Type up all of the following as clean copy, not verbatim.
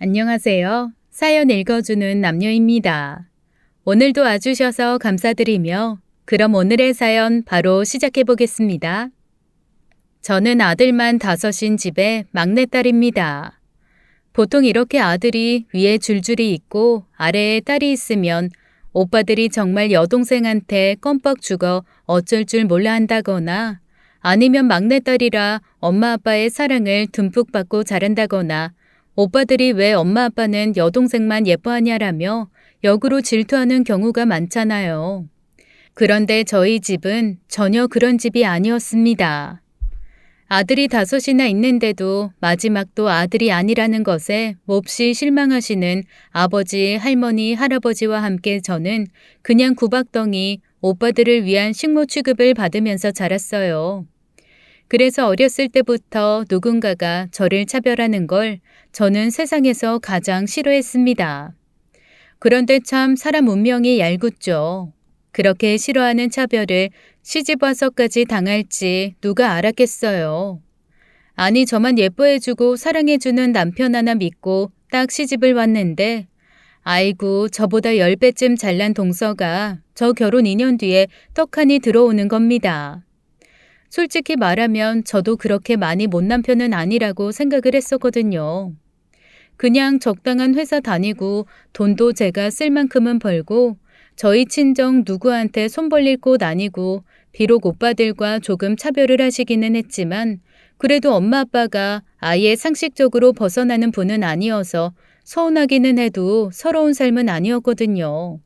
안녕하세요. 사연 읽어주는 남녀입니다. 오늘도 와주셔서 감사드리며 그럼 오늘의 사연 바로 시작해 보겠습니다. 저는 아들만 5인 집의 막내딸입니다. 보통 이렇게 아들이 위에 줄줄이 있고 아래에 딸이 있으면 오빠들이 정말 여동생한테 껌뻑 죽어 어쩔 줄 몰라 한다거나 아니면 막내딸이라 엄마 아빠의 사랑을 듬뿍 받고 자란다거나 오빠들이 왜 엄마 아빠는 여동생만 예뻐하냐라며 역으로 질투하는 경우가 많잖아요. 그런데 저희 집은 전혀 그런 집이 아니었습니다. 아들이 5이나 있는데도 마지막도 아들이 아니라는 것에 몹시 실망하시는 아버지, 할머니, 할아버지와 함께 저는 그냥 구박덩이 오빠들을 위한 식모 취급을 받으면서 자랐어요. 그래서 어렸을 때부터 누군가가 저를 차별하는 걸 저는 세상에서 가장 싫어했습니다. 그런데 참 사람 운명이 얄궂죠. 그렇게 싫어하는 차별을 시집 와서까지 당할지 누가 알았겠어요. 아니 저만 예뻐해주고 사랑해주는 남편 하나 믿고 딱 시집을 왔는데 아이고 저보다 10배쯤 잘난 동서가 저 결혼 2년 뒤에 떡하니 들어오는 겁니다. 솔직히 말하면 저도 그렇게 많이 못난 편은 아니라고 생각을 했었거든요. 그냥 적당한 회사 다니고 돈도 제가 쓸 만큼은 벌고 저희 친정 누구한테 손 벌릴 곳 아니고 비록 오빠들과 조금 차별을 하시기는 했지만 그래도 엄마 아빠가 아예 상식적으로 벗어나는 분은 아니어서 서운하기는 해도 서러운 삶은 아니었거든요.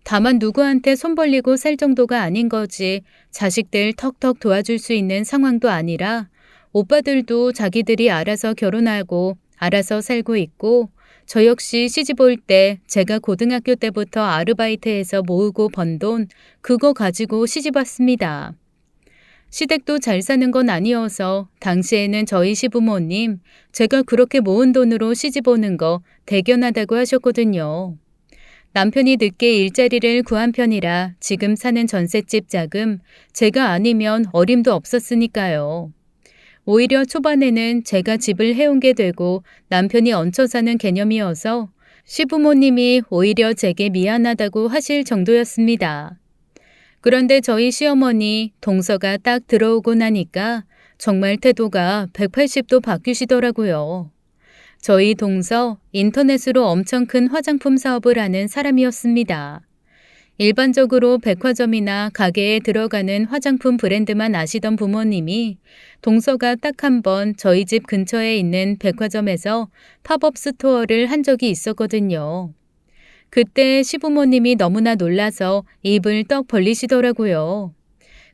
다만 누구한테 손 벌리고 살 정도가 아닌 거지 자식들 턱턱 도와줄 수 있는 상황도 아니라 오빠들도 자기들이 알아서 결혼하고 알아서 살고 있고 저 역시 시집 올 때 제가 고등학교 때부터 아르바이트해서 모으고 번 돈 그거 가지고 시집 왔습니다. 시댁도 잘 사는 건 아니어서 당시에는 저희 시부모님 제가 그렇게 모은 돈으로 시집 오는 거 대견하다고 하셨거든요. 남편이 늦게 일자리를 구한 편이라 지금 사는 전셋집 자금 제가 아니면 어림도 없었으니까요. 오히려 초반에는 제가 집을 해온 게 되고 남편이 얹혀 사는 개념이어서 시부모님이 오히려 제게 미안하다고 하실 정도였습니다. 그런데 저희 시어머니 동서가 딱 들어오고 나니까 정말 태도가 180도 바뀌시더라고요. 저희 동서 인터넷으로 엄청 큰 화장품 사업을 하는 사람이었습니다. 일반적으로 백화점이나 가게에 들어가는 화장품 브랜드만 아시던 부모님이 동서가 딱 한 번 저희 집 근처에 있는 백화점에서 팝업 스토어를 한 적이 있었거든요. 그때 시부모님이 너무나 놀라서 입을 떡 벌리시더라고요.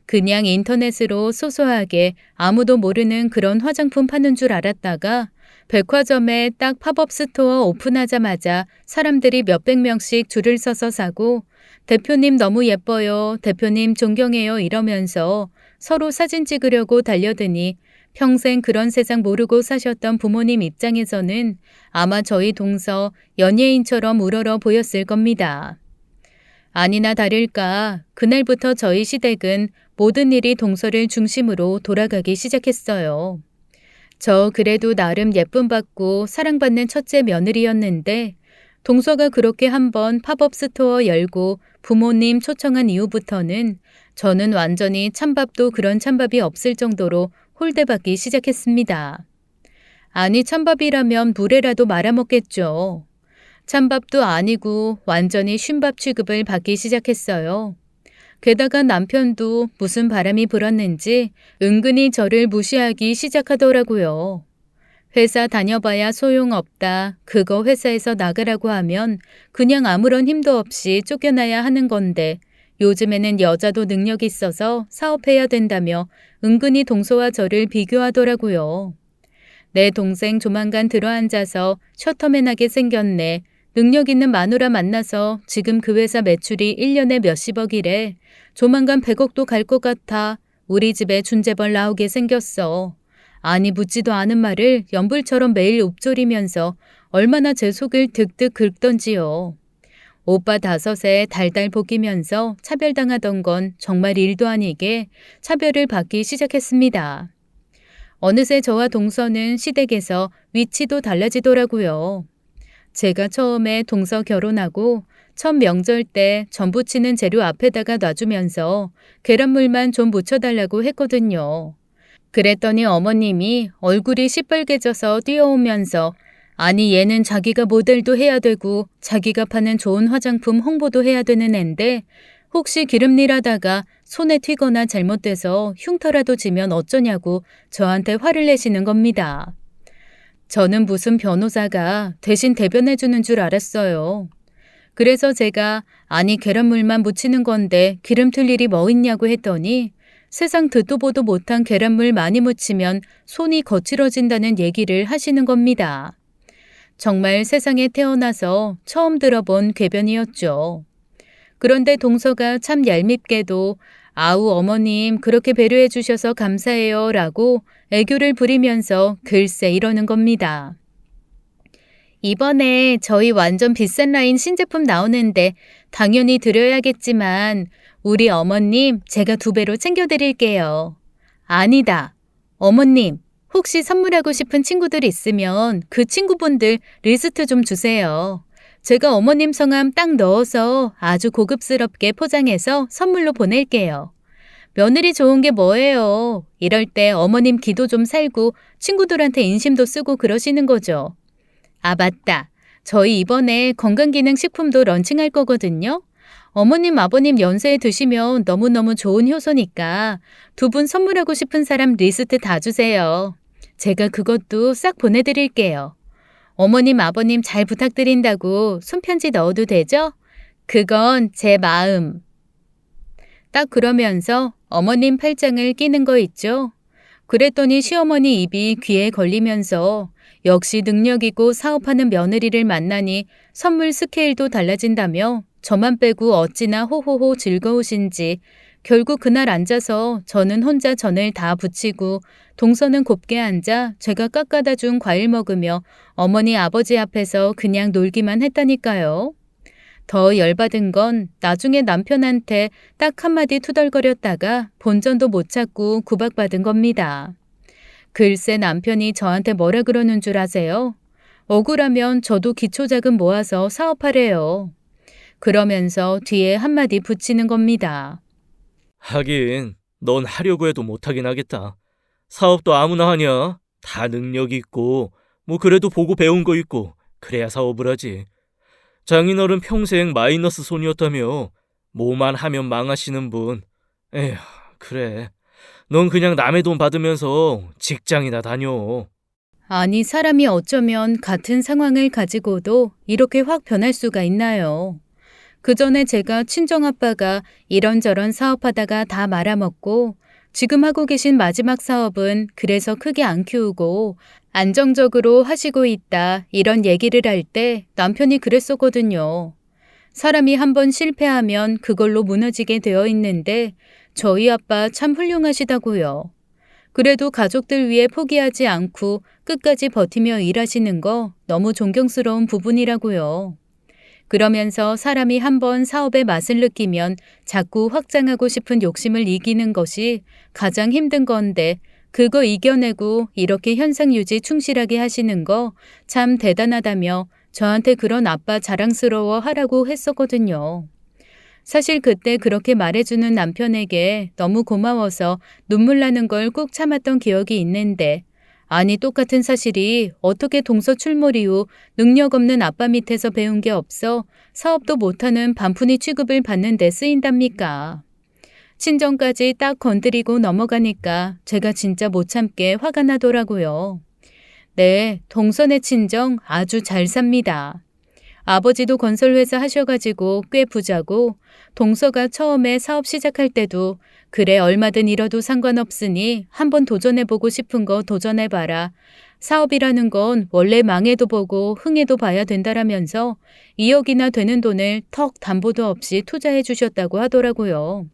그냥 인터넷으로 소소하게 아무도 모르는 그런 화장품 파는 줄 알았다가 백화점에 딱 팝업 스토어 오픈하자마자 사람들이 몇백 명씩 줄을 서서 사고 대표님 너무 예뻐요, 대표님 존경해요 이러면서 서로 사진 찍으려고 달려드니 평생 그런 세상 모르고 사셨던 부모님 입장에서는 아마 저희 동서 연예인처럼 우러러 보였을 겁니다. 아니나 다를까 그날부터 저희 시댁은 모든 일이 동서를 중심으로 돌아가기 시작했어요. 저 그래도 나름 예쁨 받고 사랑받는 첫째 며느리였는데 동서가 그렇게 한번 팝업 스토어 열고 부모님 초청한 이후부터는 저는 완전히 찬밥도 그런 찬밥이 없을 정도로 홀대받기 시작했습니다. 아니 찬밥이라면 물에라도 말아먹겠죠. 찬밥도 아니고 완전히 쉰밥 취급을 받기 시작했어요. 게다가 남편도 무슨 바람이 불었는지 은근히 저를 무시하기 시작하더라고요. 회사 다녀봐야 소용없다. 그거 회사에서 나가라고 하면 그냥 아무런 힘도 없이 쫓겨나야 하는 건데 요즘에는 여자도 능력이 있어서 사업해야 된다며 은근히 동서와 저를 비교하더라고요. 내 동생 조만간 들어앉아서 셔터맨하게 생겼네. 능력 있는 마누라 만나서 지금 그 회사 매출이 1년에 몇십억이래. 조만간 100억도 갈 것 같아. 우리 집에 준재벌 나오게 생겼어. 아니 묻지도 않은 말을 연불처럼 매일 읊조리면서 얼마나 제 속을 득득 긁던지요. 오빠 5에 달달 볶이면서 차별당하던 건 정말 일도 아니게 차별을 받기 시작했습니다. 어느새 저와 동서는 시댁에서 위치도 달라지더라고요. 제가 처음에 동서 결혼하고 첫 명절 때 전 부치는 재료 앞에다가 놔주면서 계란물만 좀 묻혀달라고 했거든요. 그랬더니 어머님이 얼굴이 시뻘개져서 뛰어오면서 아니 얘는 자기가 모델도 해야 되고 자기가 파는 좋은 화장품 홍보도 해야 되는 앤데 혹시 기름일 하다가 손에 튀거나 잘못돼서 흉터라도 지면 어쩌냐고 저한테 화를 내시는 겁니다. 저는 무슨 변호사가 대신 대변해 주는 줄 알았어요. 그래서 제가 아니 계란물만 묻히는 건데 기름 튈 일이 뭐 있냐고 했더니 세상 듣도 보도 못한 계란물 많이 묻히면 손이 거칠어진다는 얘기를 하시는 겁니다. 정말 세상에 태어나서 처음 들어본 궤변이었죠. 그런데 동서가 참 얄밉게도 아우 어머님 그렇게 배려해 주셔서 감사해요 라고 애교를 부리면서 글쎄 이러는 겁니다. 이번에 저희 완전 비싼 라인 신제품 나오는데 당연히 드려야겠지만 우리 어머님 제가 2배로 챙겨드릴게요. 아니다. 어머님 혹시 선물하고 싶은 친구들 있으면 그 친구분들 리스트 좀 주세요. 제가 어머님 성함 딱 넣어서 아주 고급스럽게 포장해서 선물로 보낼게요. 며느리 좋은 게 뭐예요. 이럴 때 어머님 기도 좀 살고 친구들한테 인심도 쓰고 그러시는 거죠. 아 맞다. 저희 이번에 건강기능식품도 런칭할 거거든요. 어머님 아버님 연세에 드시면 너무너무 좋은 효소니까 2분 선물하고 싶은 사람 리스트 다 주세요. 제가 그것도 싹 보내드릴게요. 어머님 아버님 잘 부탁드린다고 손편지 넣어도 되죠? 그건 제 마음. 딱 그러면서 어머님 팔짱을 끼는 거 있죠? 그랬더니 시어머니 입이 귀에 걸리면서 역시 능력있고 사업하는 며느리를 만나니 선물 스케일도 달라진다며 저만 빼고 어찌나 호호호 즐거우신지 결국 그날 앉아서 저는 혼자 전을 다 부치고 동서는 곱게 앉아 제가 깎아다 준 과일 먹으며 어머니 아버지 앞에서 그냥 놀기만 했다니까요. 더 열받은 건 나중에 남편한테 딱 한마디 투덜거렸다가 본전도 못 찾고 구박받은 겁니다. 글쎄 남편이 저한테 뭐라 그러는 줄 아세요? 억울하면 저도 기초자금 모아서 사업하래요. 그러면서 뒤에 한마디 붙이는 겁니다. 하긴 넌 하려고 해도 못하긴 하겠다. 사업도 아무나 하냐? 다 능력 있고 뭐 그래도 보고 배운 거 있고 그래야 사업을 하지. 장인어른 평생 마이너스 손이었다며 뭐만 하면 망하시는 분. 에휴 그래. 넌 그냥 남의 돈 받으면서 직장이나 다녀. 아니 사람이 어쩌면 같은 상황을 가지고도 이렇게 확 변할 수가 있나요? 그 전에 제가 친정아빠가 이런저런 사업하다가 다 말아먹고 지금 하고 계신 마지막 사업은 그래서 크게 안 키우고 안정적으로 하시고 있다 이런 얘기를 할 때 남편이 그랬었거든요. 사람이 한번 실패하면 그걸로 무너지게 되어 있는데 저희 아빠 참 훌륭하시다고요. 그래도 가족들 위해 포기하지 않고 끝까지 버티며 일하시는 거 너무 존경스러운 부분이라고요. 그러면서 사람이 한번 사업의 맛을 느끼면 자꾸 확장하고 싶은 욕심을 이기는 것이 가장 힘든 건데 그거 이겨내고 이렇게 현상 유지 충실하게 하시는 거 참 대단하다며 저한테 그런 아빠 자랑스러워 하라고 했었거든요. 사실 그때 그렇게 말해주는 남편에게 너무 고마워서 눈물 나는 걸 꾹 참았던 기억이 있는데 아니 똑같은 사실이 어떻게 동서 출몰 이후 능력 없는 아빠 밑에서 배운 게 없어 사업도 못하는 반푼이 취급을 받는 데 쓰인답니까? 친정까지 딱 건드리고 넘어가니까 제가 진짜 못 참게 화가 나더라고요. 네, 동선의 친정 아주 잘 삽니다. 아버지도 건설회사 하셔가지고 꽤 부자고 동서가 처음에 사업 시작할 때도 그래 얼마든 잃어도 상관없으니 한번 도전해보고 싶은 거 도전해봐라. 사업이라는 건 원래 망해도 보고 흥해도 봐야 된다라면서 2억이나 되는 돈을 턱 담보도 없이 투자해 주셨다고 하더라고요.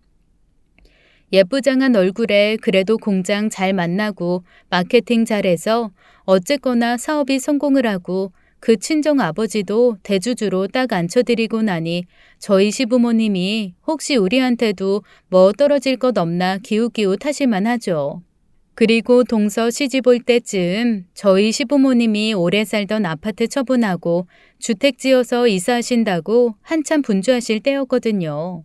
예쁘장한 얼굴에 그래도 공장 잘 만나고 마케팅 잘해서 어쨌거나 사업이 성공을 하고 그 친정 아버지도 대주주로 딱 앉혀드리고 나니 저희 시부모님이 혹시 우리한테도 뭐 떨어질 것 없나 기웃기웃 하실만 하죠. 그리고 동서 시집 올 때쯤 저희 시부모님이 오래 살던 아파트 처분하고 주택 지어서 이사하신다고 한참 분주하실 때였거든요.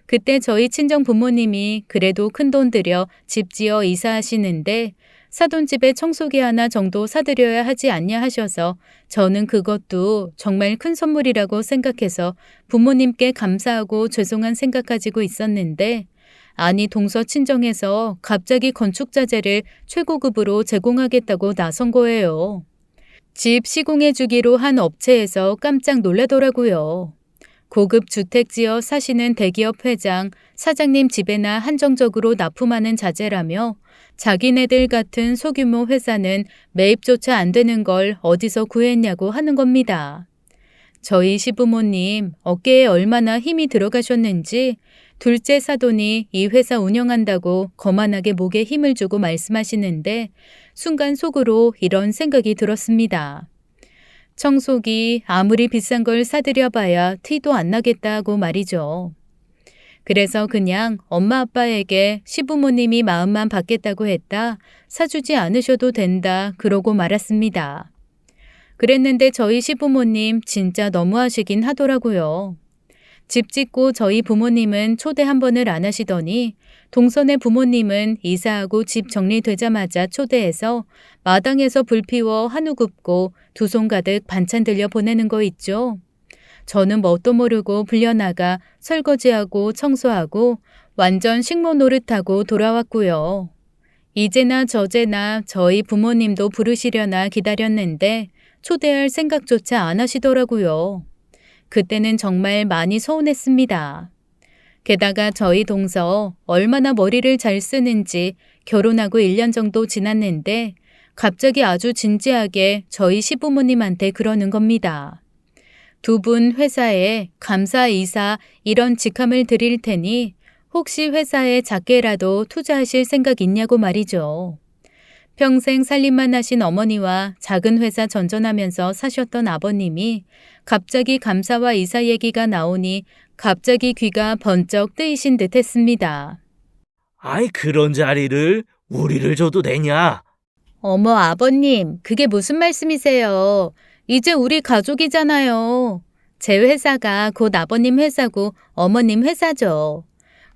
그때 저희 친정 부모님이 그래도 큰돈 들여 집 지어 이사하시는데 사돈집에 청소기 하나 정도 사드려야 하지 않냐 하셔서 저는 그것도 정말 큰 선물이라고 생각해서 부모님께 감사하고 죄송한 생각 가지고 있었는데 아니 동서 친정에서 갑자기 건축 자재를 최고급으로 제공하겠다고 나선 거예요. 집 시공해 주기로 한 업체에서 깜짝 놀라더라고요. 고급 주택 지어 사시는 대기업 회장, 사장님 집에나 한정적으로 납품하는 자재라며 자기네들 같은 소규모 회사는 매입조차 안 되는 걸 어디서 구했냐고 하는 겁니다. 저희 시부모님 어깨에 얼마나 힘이 들어가셨는지 둘째 사돈이 이 회사 운영한다고 거만하게 목에 힘을 주고 말씀하시는데 순간 속으로 이런 생각이 들었습니다. 청소기 아무리 비싼 걸 사드려봐야 티도 안 나겠다고 말이죠. 그래서 그냥 엄마 아빠에게 시부모님이 마음만 받겠다고 했다, 사주지 않으셔도 된다 그러고 말았습니다. 그랬는데 저희 시부모님 진짜 너무하시긴 하더라고요. 집 짓고 저희 부모님은 초대 한 번을 안 하시더니 동선의 부모님은 이사하고 집 정리되자마자 초대해서 마당에서 불 피워 한우 굽고 두 손 가득 반찬 들려 보내는 거 있죠. 저는 뭣도 모르고 불려나가 설거지하고 청소하고 완전 식모 노릇하고 돌아왔고요. 이제나 저제나 저희 부모님도 부르시려나 기다렸는데 초대할 생각조차 안 하시더라고요. 그때는 정말 많이 서운했습니다. 게다가 저희 동서 얼마나 머리를 잘 쓰는지 결혼하고 1년 정도 지났는데 갑자기 아주 진지하게 저희 시부모님한테 그러는 겁니다. 두 분 회사에 감사 이사 이런 직함을 드릴 테니 혹시 회사에 작게라도 투자하실 생각 있냐고 말이죠. 평생 살림만 하신 어머니와 작은 회사 전전하면서 사셨던 아버님이 갑자기 감사와 이사 얘기가 나오니 갑자기 귀가 번쩍 뜨이신 듯 했습니다. 아이, 그런 자리를 우리를 줘도 되냐? 어머 아버님, 그게 무슨 말씀이세요? 이제 우리 가족이잖아요. 제 회사가 곧 아버님 회사고 어머님 회사죠.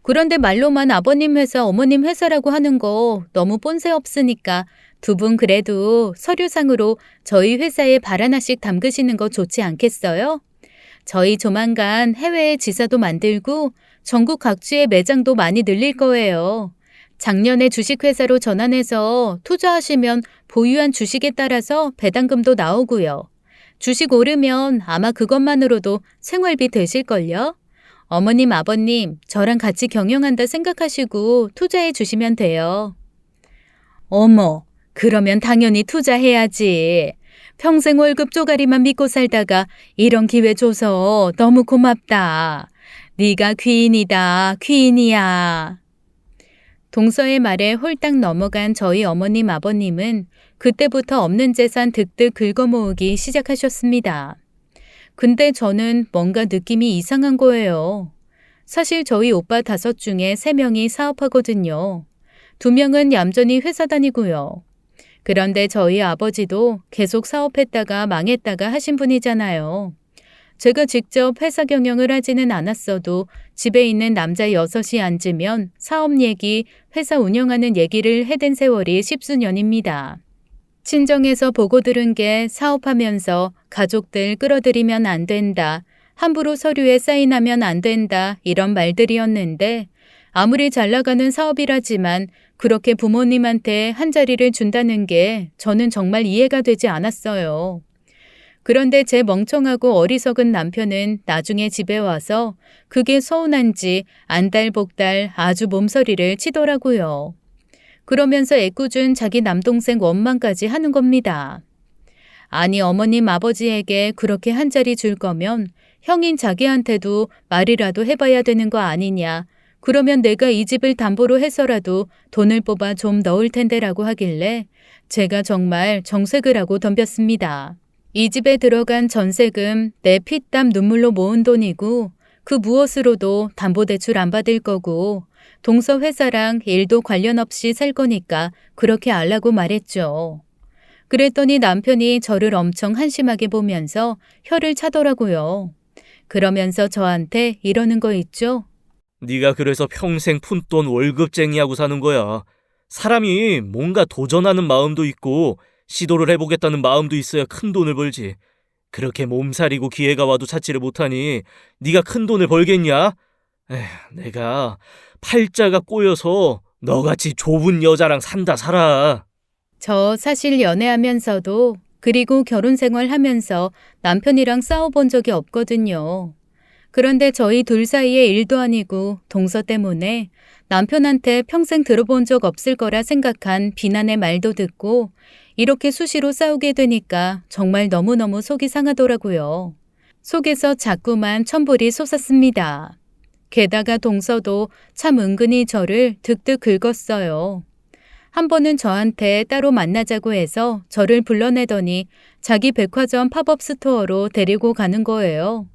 그런데 말로만 아버님 회사, 어머님 회사라고 하는 거 너무 뻔세 없으니까 두 분 그래도 서류상으로 저희 회사에 발 하나씩 담그시는 거 좋지 않겠어요? 저희 조만간 해외에 지사도 만들고 전국 각지의 매장도 많이 늘릴 거예요. 작년에 주식회사로 전환해서 투자하시면 보유한 주식에 따라서 배당금도 나오고요. 주식 오르면 아마 그것만으로도 생활비 되실걸요? 어머님, 아버님, 저랑 같이 경영한다 생각하시고 투자해 주시면 돼요. 어머, 그러면 당연히 투자해야지. 평생 월급 쪼가리만 믿고 살다가 이런 기회 줘서 너무 고맙다. 네가 귀인이다, 귀인이야. 동서의 말에 홀딱 넘어간 저희 어머님, 아버님은 그때부터 없는 재산 득득 긁어모으기 시작하셨습니다. 근데 저는 뭔가 느낌이 이상한 거예요. 사실 저희 오빠 5 중에 3명이 사업하거든요. 2명은 얌전히 회사 다니고요. 그런데 저희 아버지도 계속 사업했다가 망했다가 하신 분이잖아요. 제가 직접 회사 경영을 하지는 않았어도 집에 있는 남자 6이 앉으면 사업 얘기, 회사 운영하는 얘기를 해댄 세월이 10수년입니다. 친정에서 보고 들은 게 사업하면서 가족들 끌어들이면 안 된다, 함부로 서류에 사인하면 안 된다 이런 말들이었는데 아무리 잘 나가는 사업이라지만 그렇게 부모님한테 한 자리를 준다는 게 저는 정말 이해가 되지 않았어요. 그런데 제 멍청하고 어리석은 남편은 나중에 집에 와서 그게 서운한지 안달복달 아주 몸서리를 치더라고요. 그러면서 애꿎은 자기 남동생 원망까지 하는 겁니다. 아니 어머님 아버지에게 그렇게 한 자리 줄 거면 형인 자기한테도 말이라도 해봐야 되는 거 아니냐. 그러면 내가 이 집을 담보로 해서라도 돈을 뽑아 좀 넣을 텐데라고 하길래 제가 정말 정색을 하고 덤볐습니다. 이 집에 들어간 전세금 내 피땀 눈물로 모은 돈이고 그 무엇으로도 담보대출 안 받을 거고 동서 회사랑 일도 관련 없이 살 거니까 그렇게 알라고 말했죠. 그랬더니 남편이 저를 엄청 한심하게 보면서 혀를 차더라고요. 그러면서 저한테 이러는 거 있죠. 네가 그래서 평생 푼돈 월급쟁이하고 사는 거야. 사람이 뭔가 도전하는 마음도 있고 시도를 해보겠다는 마음도 있어야 큰 돈을 벌지. 그렇게 몸살이고 기회가 와도 찾지를 못하니 네가 큰 돈을 벌겠냐? 에휴, 내가 팔자가 꼬여서 너같이 좁은 여자랑 산다 살아. 저 사실 연애하면서도 그리고 결혼 생활하면서 남편이랑 싸워본 적이 없거든요. 그런데 저희 둘 사이에 일도 아니고 동서 때문에 남편한테 평생 들어본 적 없을 거라 생각한 비난의 말도 듣고 이렇게 수시로 싸우게 되니까 정말 너무너무 속이 상하더라고요. 속에서 자꾸만 천불이 솟았습니다. 게다가 동서도 참 은근히 저를 득득 긁었어요. 한 번은 저한테 따로 만나자고 해서 저를 불러내더니 자기 백화점 팝업 스토어로 데리고 가는 거예요.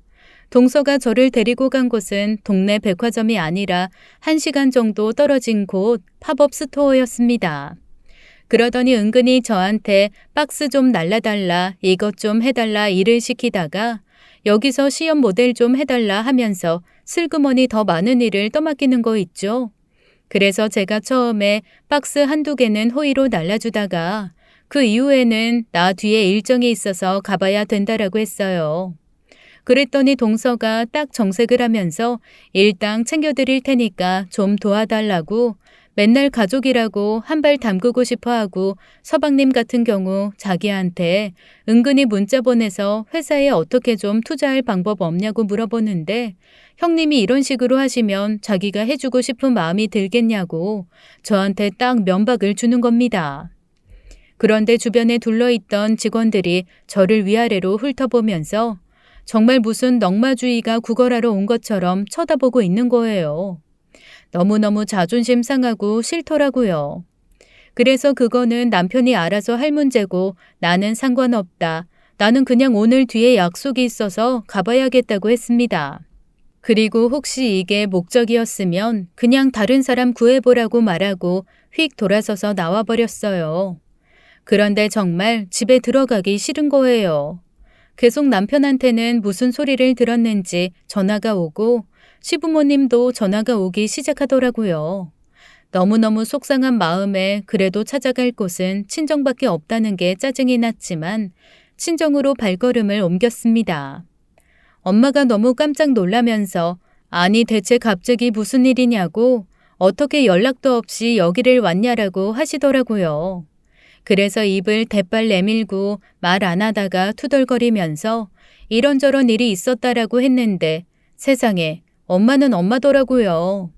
동서가 저를 데리고 간 곳은 동네 백화점이 아니라 1시간 정도 떨어진 곳 팝업 스토어였습니다. 그러더니 은근히 저한테 박스 좀 날라달라, 이것 좀 해달라 일을 시키다가 여기서 시험 모델 좀 해달라 하면서 슬그머니 더 많은 일을 떠맡기는 거 있죠. 그래서 제가 처음에 박스 한두 개는 호의로 날라주다가 그 이후에는 나 뒤에 일정이 있어서 가봐야 된다라고 했어요. 그랬더니 동서가 딱 정색을 하면서 일당 챙겨드릴 테니까 좀 도와달라고 맨날 가족이라고 한 발 담그고 싶어 하고 서방님 같은 경우 자기한테 은근히 문자 보내서 회사에 어떻게 좀 투자할 방법 없냐고 물어보는데 형님이 이런 식으로 하시면 자기가 해주고 싶은 마음이 들겠냐고 저한테 딱 면박을 주는 겁니다. 그런데 주변에 둘러있던 직원들이 저를 위아래로 훑어보면서 정말 무슨 넉마주의가 구걸하러 온 것처럼 쳐다보고 있는 거예요. 너무너무 자존심 상하고 싫더라고요. 그래서 그거는 남편이 알아서 할 문제고 나는 상관없다. 나는 그냥 오늘 뒤에 약속이 있어서 가봐야겠다고 했습니다. 그리고 혹시 이게 목적이었으면 그냥 다른 사람 구해보라고 말하고 휙 돌아서서 나와버렸어요. 그런데 정말 집에 들어가기 싫은 거예요. 계속 남편한테는 무슨 소리를 들었는지 전화가 오고 시부모님도 전화가 오기 시작하더라고요. 너무너무 속상한 마음에 그래도 찾아갈 곳은 친정밖에 없다는 게 짜증이 났지만 친정으로 발걸음을 옮겼습니다. 엄마가 너무 깜짝 놀라면서 아니 대체 갑자기 무슨 일이냐고 어떻게 연락도 없이 여기를 왔냐라고 하시더라고요. 그래서 입을 대빨 내밀고 말 안 하다가 투덜거리면서 이런저런 일이 있었다라고 했는데 세상에 엄마는 엄마더라고요.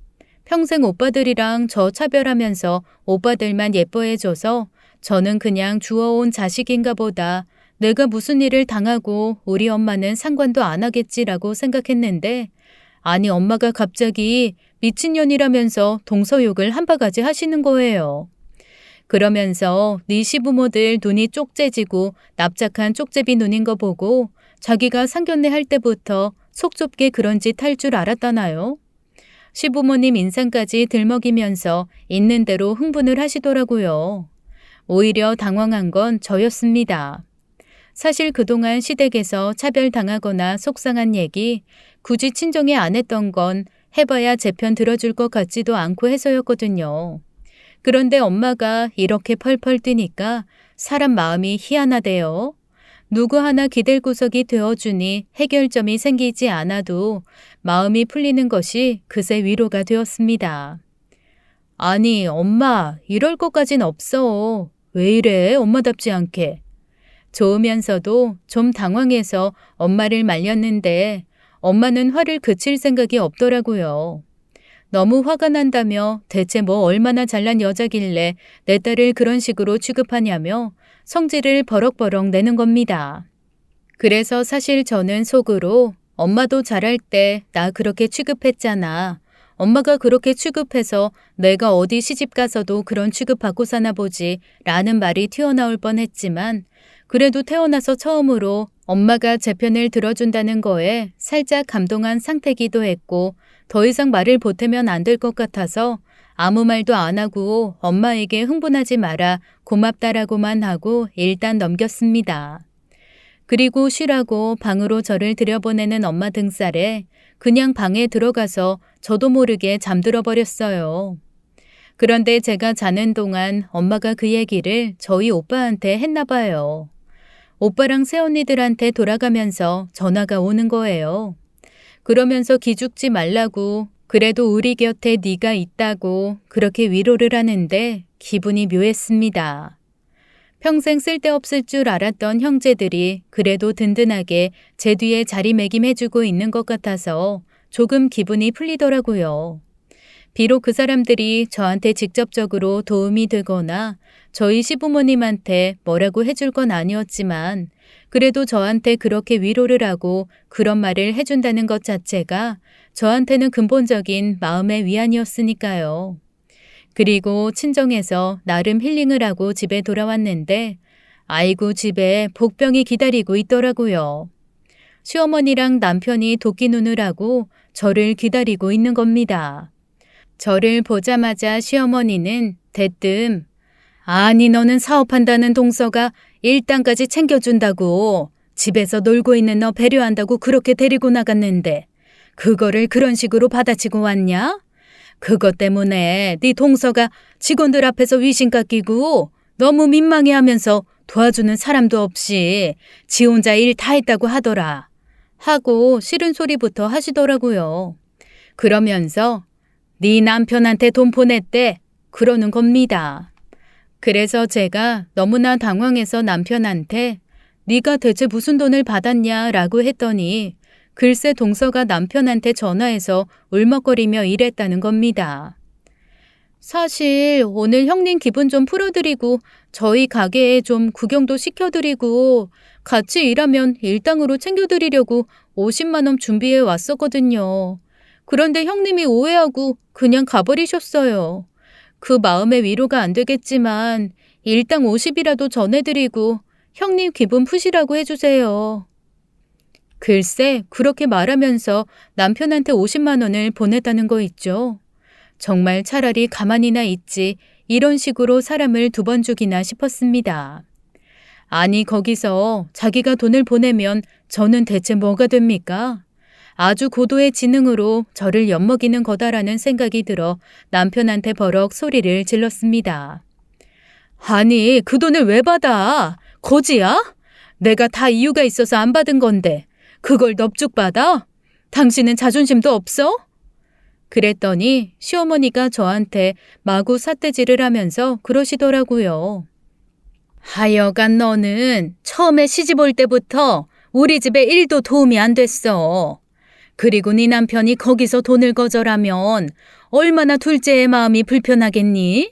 평생 오빠들이랑 저 차별하면서 오빠들만 예뻐해줘서 저는 그냥 주워온 자식인가 보다 내가 무슨 일을 당하고 우리 엄마는 상관도 안 하겠지라고 생각했는데 아니 엄마가 갑자기 미친년이라면서 동서욕을 한 바가지 하시는 거예요. 그러면서 네 시부모들 눈이 쪽째지고 납작한 쪽제비 눈인 거 보고 자기가 상견례 할 때부터 속 좁게 그런 짓 할 줄 알았다나요? 시부모님 인상까지 들먹이면서 있는 대로 흥분을 하시더라고요. 오히려 당황한 건 저였습니다. 사실 그동안 시댁에서 차별당하거나 속상한 얘기 굳이 친정에 안 했던 건 해봐야 제 편 들어줄 것 같지도 않고 해서였거든요. 그런데 엄마가 이렇게 펄펄 뛰니까 사람 마음이 희한하대요. 누구 하나 기댈 구석이 되어주니 해결점이 생기지 않아도 마음이 풀리는 것이 그새 위로가 되었습니다. 아니 엄마 이럴 것까진 없어. 왜 이래 엄마답지 않게. 좋으면서도 좀 당황해서 엄마를 말렸는데 엄마는 화를 그칠 생각이 없더라고요. 너무 화가 난다며 대체 뭐 얼마나 잘난 여자길래 내 딸을 그런 식으로 취급하냐며 성질을 버럭버럭 내는 겁니다. 그래서 사실 저는 속으로 엄마도 잘할 때 나 그렇게 취급했잖아. 엄마가 그렇게 취급해서 내가 어디 시집 가서도 그런 취급받고 사나 보지 라는 말이 튀어나올 뻔했지만 그래도 태어나서 처음으로 엄마가 제 편을 들어준다는 거에 살짝 감동한 상태기도 했고 더 이상 말을 보태면 안 될 것 같아서 아무 말도 안 하고 엄마에게 흥분하지 마라 고맙다라고만 하고 일단 넘겼습니다. 그리고 쉬라고 방으로 저를 들여보내는 엄마 등살에 그냥 방에 들어가서 저도 모르게 잠들어 버렸어요. 그런데 제가 자는 동안 엄마가 그 얘기를 저희 오빠한테 했나 봐요. 오빠랑 새언니들한테 돌아가면서 전화가 오는 거예요. 그러면서 기죽지 말라고 그래도 우리 곁에 네가 있다고 그렇게 위로를 하는데 기분이 묘했습니다. 평생 쓸데없을 줄 알았던 형제들이 그래도 든든하게 제 뒤에 자리매김해주고 있는 것 같아서 조금 기분이 풀리더라고요. 비록 그 사람들이 저한테 직접적으로 도움이 되거나 저희 시부모님한테 뭐라고 해줄 건 아니었지만 그래도 저한테 그렇게 위로를 하고 그런 말을 해준다는 것 자체가 저한테는 근본적인 마음의 위안이었으니까요. 그리고 친정에서 나름 힐링을 하고 집에 돌아왔는데 아이고 집에 복병이 기다리고 있더라고요. 시어머니랑 남편이 도끼 눈을 하고 저를 기다리고 있는 겁니다. 저를 보자마자 시어머니는 대뜸 아니 너는 사업한다는 동서가 일당까지 챙겨준다고 집에서 놀고 있는 너 배려한다고 그렇게 데리고 나갔는데 그거를 그런 식으로 받아치고 왔냐? 그것 때문에 네 동서가 직원들 앞에서 위신 깎이고 너무 민망해하면서 도와주는 사람도 없이 지 혼자 일 다 했다고 하더라. 하고 싫은 소리부터 하시더라고요. 그러면서 네 남편한테 돈 보냈대 그러는 겁니다. 그래서 제가 너무나 당황해서 남편한테 네가 대체 무슨 돈을 받았냐라고 했더니 글쎄 동서가 남편한테 전화해서 울먹거리며 이랬다는 겁니다. 사실 오늘 형님 기분 좀 풀어드리고 저희 가게에 좀 구경도 시켜드리고 같이 일하면 일당으로 챙겨드리려고 50만 원 준비해 왔었거든요. 그런데 형님이 오해하고 그냥 가버리셨어요. 그 마음에 위로가 안 되겠지만 일당 50이라도 전해드리고 형님 기분 푸시라고 해주세요. 글쎄 그렇게 말하면서 남편한테 50만 원을 보냈다는 거 있죠. 정말 차라리 가만히나 있지 이런 식으로 사람을 2번 죽이나 싶었습니다. 아니 거기서 자기가 돈을 보내면 저는 대체 뭐가 됩니까? 아주 고도의 지능으로 저를 엿먹이는 거다라는 생각이 들어 남편한테 버럭 소리를 질렀습니다. 아니 그 돈을 왜 받아? 거지야? 내가 다 이유가 있어서 안 받은 건데 그걸 넙죽 받아? 당신은 자존심도 없어? 그랬더니 시어머니가 저한테 마구 삿대질을 하면서 그러시더라고요. 하여간 너는 처음에 시집 올 때부터 우리 집에 1도 도움이 안 됐어. 그리고 네 남편이 거기서 돈을 거절하면 얼마나 둘째의 마음이 불편하겠니?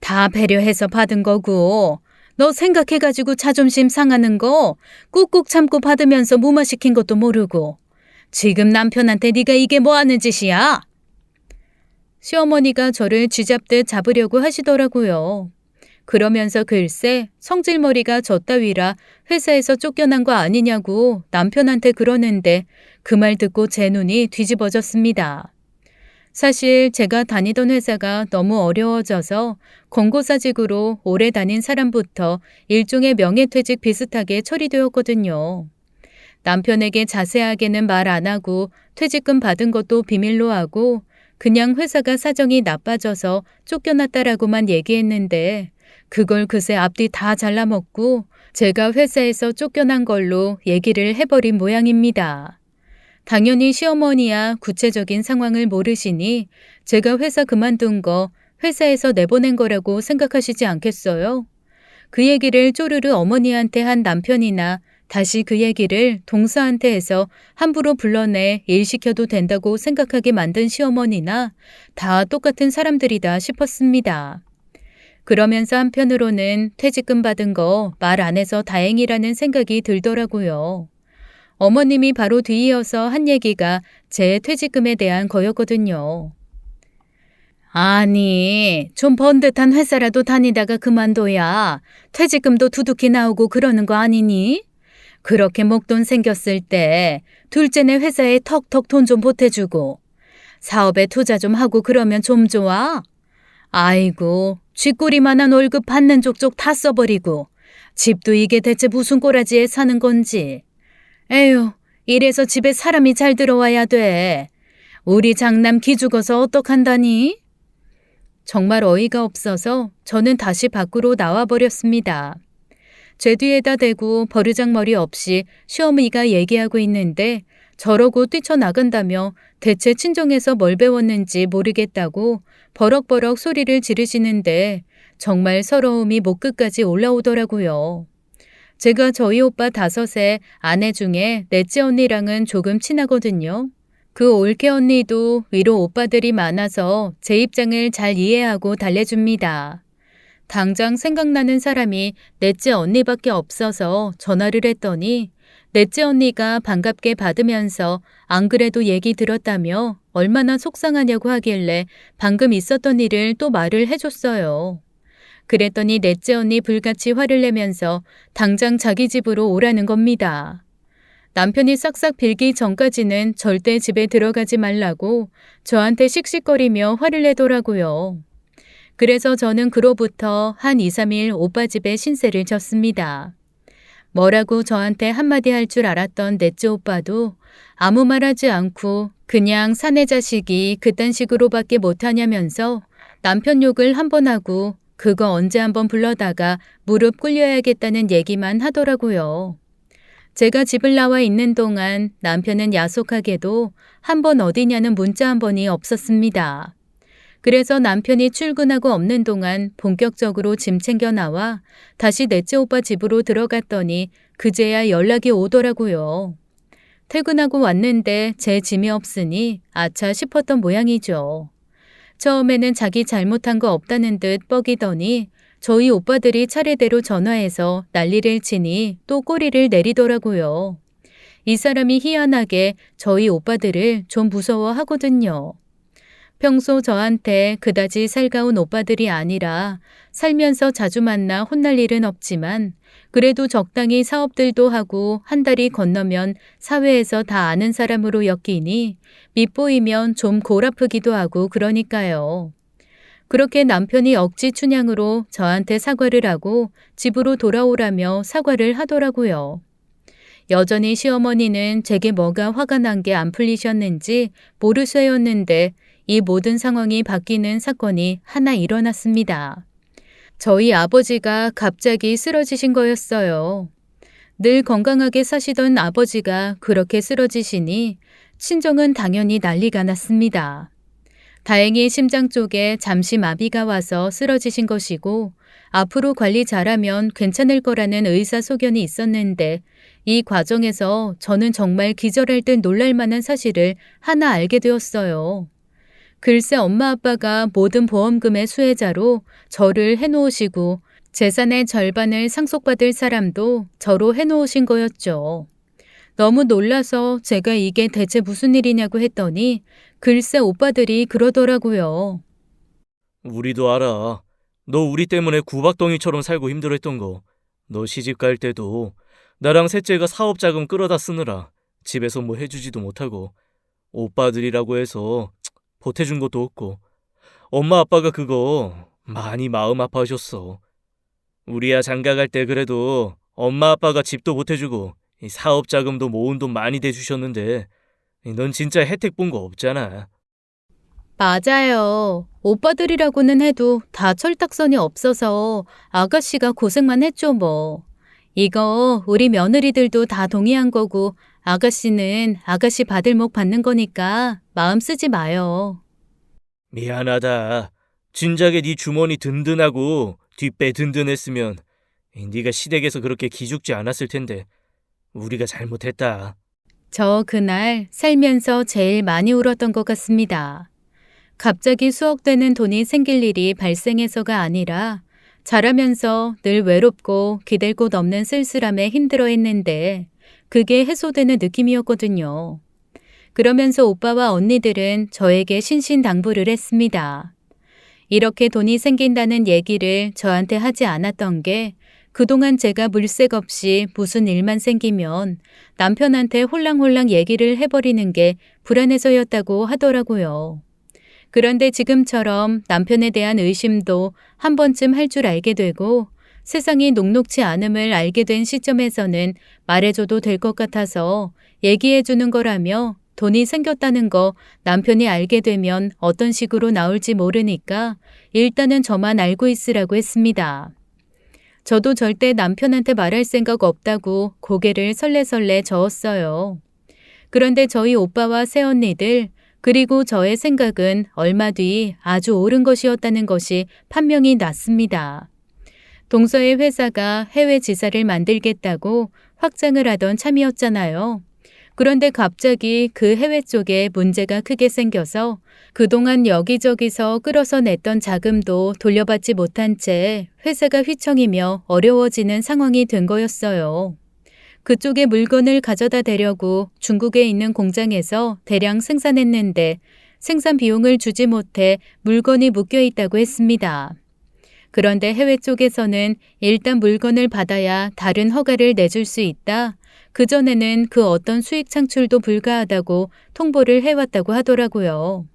다 배려해서 받은 거고 너 생각해가지고 자존심 상하는 거 꾹꾹 참고 받으면서 무마시킨 것도 모르고 지금 남편한테 네가 이게 뭐 하는 짓이야? 시어머니가 저를 쥐잡듯 잡으려고 하시더라고요. 그러면서 글쎄 성질머리가 저 따위라 회사에서 쫓겨난 거 아니냐고 남편한테 그러는데 그 말 듣고 제 눈이 뒤집어졌습니다. 사실 제가 다니던 회사가 너무 어려워져서 권고사직으로 오래 다닌 사람부터 일종의 명예퇴직 비슷하게 처리되었거든요. 남편에게 자세하게는 말 안 하고 퇴직금 받은 것도 비밀로 하고 그냥 회사가 사정이 나빠져서 쫓겨났다라고만 얘기했는데 그걸 그새 앞뒤 다 잘라먹고 제가 회사에서 쫓겨난 걸로 얘기를 해버린 모양입니다. 당연히 시어머니야 구체적인 상황을 모르시니 제가 회사 그만둔 거 회사에서 내보낸 거라고 생각하시지 않겠어요? 그 얘기를 쪼르르 어머니한테 한 남편이나 다시 그 얘기를 동서한테 해서 함부로 불러내 일 시켜도 된다고 생각하게 만든 시어머니나 다 똑같은 사람들이다 싶었습니다. 그러면서 한편으로는 퇴직금 받은 거 말 안 해서 다행이라는 생각이 들더라고요. 어머님이 바로 뒤이어서 한 얘기가 제 퇴직금에 대한 거였거든요. 아니, 좀 번듯한 회사라도 다니다가 그만둬야 퇴직금도 두둑히 나오고 그러는 거 아니니? 그렇게 목돈 생겼을 때 둘째네 회사에 턱턱 돈 좀 보태주고 사업에 투자 좀 하고 그러면 좀 좋아? 아이고, 쥐꼬리만한 월급 받는 족족 다 써버리고 집도 이게 대체 무슨 꼬라지에 사는 건지. 에휴, 이래서 집에 사람이 잘 들어와야 돼. 우리 장남 기 죽어서 어떡한다니? 정말 어이가 없어서 저는 다시 밖으로 나와버렸습니다. 제 뒤에다 대고 버르장머리 없이 시어머니가 얘기하고 있는데 저러고 뛰쳐나간다며 대체 친정에서 뭘 배웠는지 모르겠다고 버럭버럭 소리를 지르시는데 정말 서러움이 목 끝까지 올라오더라고요. 제가 저희 오빠 5의 아내 중에 넷째 언니랑은 조금 친하거든요. 그 올케 언니도 위로 오빠들이 많아서 제 입장을 잘 이해하고 달래줍니다. 당장 생각나는 사람이 넷째 언니밖에 없어서 전화를 했더니 넷째 언니가 반갑게 받으면서 안 그래도 얘기 들었다며 얼마나 속상하냐고 하길래 방금 있었던 일을 또 말을 해줬어요. 그랬더니 넷째 언니 불같이 화를 내면서 당장 자기 집으로 오라는 겁니다. 남편이 싹싹 빌기 전까지는 절대 집에 들어가지 말라고 저한테 씩씩거리며 화를 내더라고요. 그래서 저는 그로부터 한 2, 3일 오빠 집에 신세를 졌습니다. 뭐라고 저한테 한마디 할 줄 알았던 넷째 오빠도 아무 말 하지 않고 그냥 사내 자식이 그딴 식으로밖에 못하냐면서 남편 욕을 한 번 하고 그거 언제 한번 불러다가 무릎 꿇려야겠다는 얘기만 하더라고요. 제가 집을 나와 있는 동안 남편은 야속하게도 한 번 어디냐는 문자 한 번이 없었습니다. 그래서 남편이 출근하고 없는 동안 본격적으로 짐 챙겨 나와 다시 넷째 오빠 집으로 들어갔더니 그제야 연락이 오더라고요. 퇴근하고 왔는데 제 짐이 없으니 아차 싶었던 모양이죠. 처음에는 자기 잘못한 거 없다는 듯 뻐기더니 저희 오빠들이 차례대로 전화해서 난리를 치니 또 꼬리를 내리더라고요. 이 사람이 희한하게 저희 오빠들을 좀 무서워하거든요. 평소 저한테 그다지 살가운 오빠들이 아니라 살면서 자주 만나 혼날 일은 없지만 그래도 적당히 사업들도 하고 한 달이 건너면 사회에서 다 아는 사람으로 엮이니 밉보이면 좀 골아프기도 하고 그러니까요. 그렇게 남편이 억지 춘향으로 저한테 사과를 하고 집으로 돌아오라며 사과를 하더라고요. 여전히 시어머니는 제게 뭐가 화가 난 게 안 풀리셨는지 모르쇠였는데 이 모든 상황이 바뀌는 사건이 하나 일어났습니다. 저희 아버지가 갑자기 쓰러지신 거였어요. 늘 건강하게 사시던 아버지가 그렇게 쓰러지시니 친정은 당연히 난리가 났습니다. 다행히 심장 쪽에 잠시 마비가 와서 쓰러지신 것이고 앞으로 관리 잘하면 괜찮을 거라는 의사소견이 있었는데 이 과정에서 저는 정말 기절할 듯 놀랄 만한 사실을 하나 알게 되었어요. 글쎄 엄마 아빠가 모든 보험금의 수혜자로 저를 해놓으시고 재산의 절반을 상속받을 사람도 저로 해놓으신 거였죠. 너무 놀라서 제가 이게 대체 무슨 일이냐고 했더니 글쎄 오빠들이 그러더라고요. 우리도 알아. 너 우리 때문에 구박덩이처럼 살고 힘들었던 거. 너 시집 갈 때도 나랑 셋째가 사업자금 끌어다 쓰느라 집에서 뭐 해주지도 못하고 오빠들이라고 해서 보태준 것도 없고 엄마 아빠가 그거 많이 마음 아파하셨어. 우리야 장가 갈 때 그래도 엄마 아빠가 집도 보태주고 이 사업자금도 모은 돈 많이 대주셨는데 넌 진짜 혜택 본 거 없잖아. 맞아요. 오빠들이라고는 해도 다 철딱선이 없어서 아가씨가 고생만 했죠 뭐. 이거 우리 며느리들도 다 동의한 거고 아가씨는 아가씨 받을 목 받는 거니까 마음 쓰지 마요. 미안하다. 진작에 네 주머니 든든하고 뒷배 든든했으면 네가 시댁에서 그렇게 기죽지 않았을 텐데 우리가 잘못했다. 저 그날 살면서 제일 많이 울었던 것 같습니다. 갑자기 수억되는 돈이 생길 일이 발생해서가 아니라 자라면서 늘 외롭고 기댈 곳 없는 쓸쓸함에 힘들어했는데 그게 해소되는 느낌이었거든요. 그러면서 오빠와 언니들은 저에게 신신당부를 했습니다. 이렇게 돈이 생긴다는 얘기를 저한테 하지 않았던 게 그동안 제가 물색 없이 무슨 일만 생기면 남편한테 홀랑홀랑 얘기를 해버리는 게 불안해서였다고 하더라고요. 그런데 지금처럼 남편에 대한 의심도 한 번쯤 할 줄 알게 되고 세상이 녹록지 않음을 알게 된 시점에서는 말해줘도 될 것 같아서 얘기해주는 거라며 돈이 생겼다는 거 남편이 알게 되면 어떤 식으로 나올지 모르니까 일단은 저만 알고 있으라고 했습니다. 저도 절대 남편한테 말할 생각 없다고 고개를 설레설레 저었어요. 그런데 저희 오빠와 새언니들 그리고 저의 생각은 얼마 뒤 아주 옳은 것이었다는 것이 판명이 났습니다. 동서의 회사가 해외 지사를 만들겠다고 확장을 하던 참이었잖아요. 그런데 갑자기 그 해외 쪽에 문제가 크게 생겨서 그동안 여기저기서 끌어서 냈던 자금도 돌려받지 못한 채 회사가 휘청이며 어려워지는 상황이 된 거였어요. 그쪽에 물건을 가져다 대려고 중국에 있는 공장에서 대량 생산했는데 생산 비용을 주지 못해 물건이 묶여 있다고 했습니다. 그런데 해외 쪽에서는 일단 물건을 받아야 다른 허가를 내줄 수 있다. 그전에는 그 어떤 수익 창출도 불가하다고 통보를 해왔다고 하더라고요.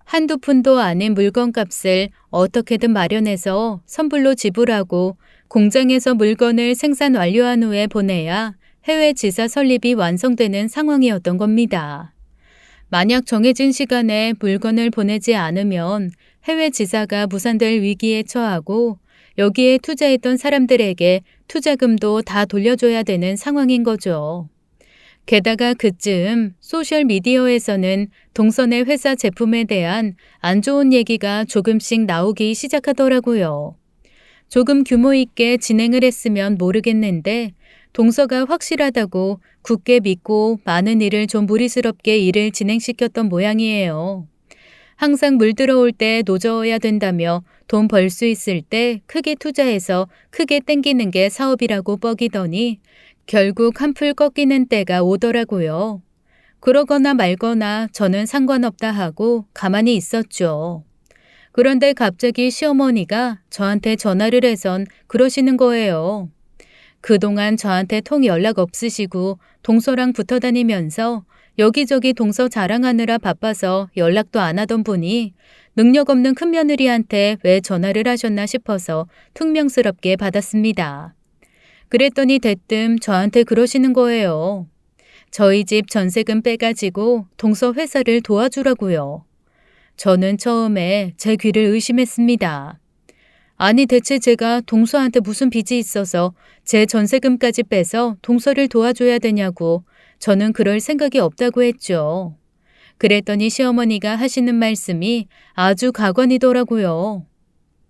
한두 푼도 아닌 물건값을 어떻게든 마련해서 선불로 지불하고 공장에서 물건을 생산 완료한 후에 보내야 해외 지사 설립이 완성되는 상황이었던 겁니다. 만약 정해진 시간에 물건을 보내지 않으면 해외 지사가 무산될 위기에 처하고 여기에 투자했던 사람들에게 투자금도 다 돌려줘야 되는 상황인 거죠. 게다가 그쯤 소셜미디어에서는 동선의 회사 제품에 대한 안 좋은 얘기가 조금씩 나오기 시작하더라고요. 조금 규모 있게 진행을 했으면 모르겠는데 동서가 확실하다고 굳게 믿고 많은 일을 좀 무리스럽게 일을 진행시켰던 모양이에요. 항상 물 들어올 때 노져야 된다며 돈 벌 수 있을 때 크게 투자해서 크게 땡기는 게 사업이라고 뻐기더니 결국 한풀 꺾이는 때가 오더라고요. 그러거나 말거나 저는 상관없다 하고 가만히 있었죠. 그런데 갑자기 시어머니가 저한테 전화를 해선 그러시는 거예요. 그동안 저한테 통 연락 없으시고 동서랑 붙어 다니면서 여기저기 동서 자랑하느라 바빠서 연락도 안 하던 분이 능력 없는 큰며느리한테 왜 전화를 하셨나 싶어서 퉁명스럽게 받았습니다. 그랬더니 대뜸 저한테 그러시는 거예요. 저희 집 전세금 빼가지고 동서 회사를 도와주라고요. 저는 처음에 제 귀를 의심했습니다. 아니 대체 제가 동서한테 무슨 빚이 있어서 제 전세금까지 빼서 동서를 도와줘야 되냐고 저는 그럴 생각이 없다고 했죠. 그랬더니 시어머니가 하시는 말씀이 아주 가관이더라고요.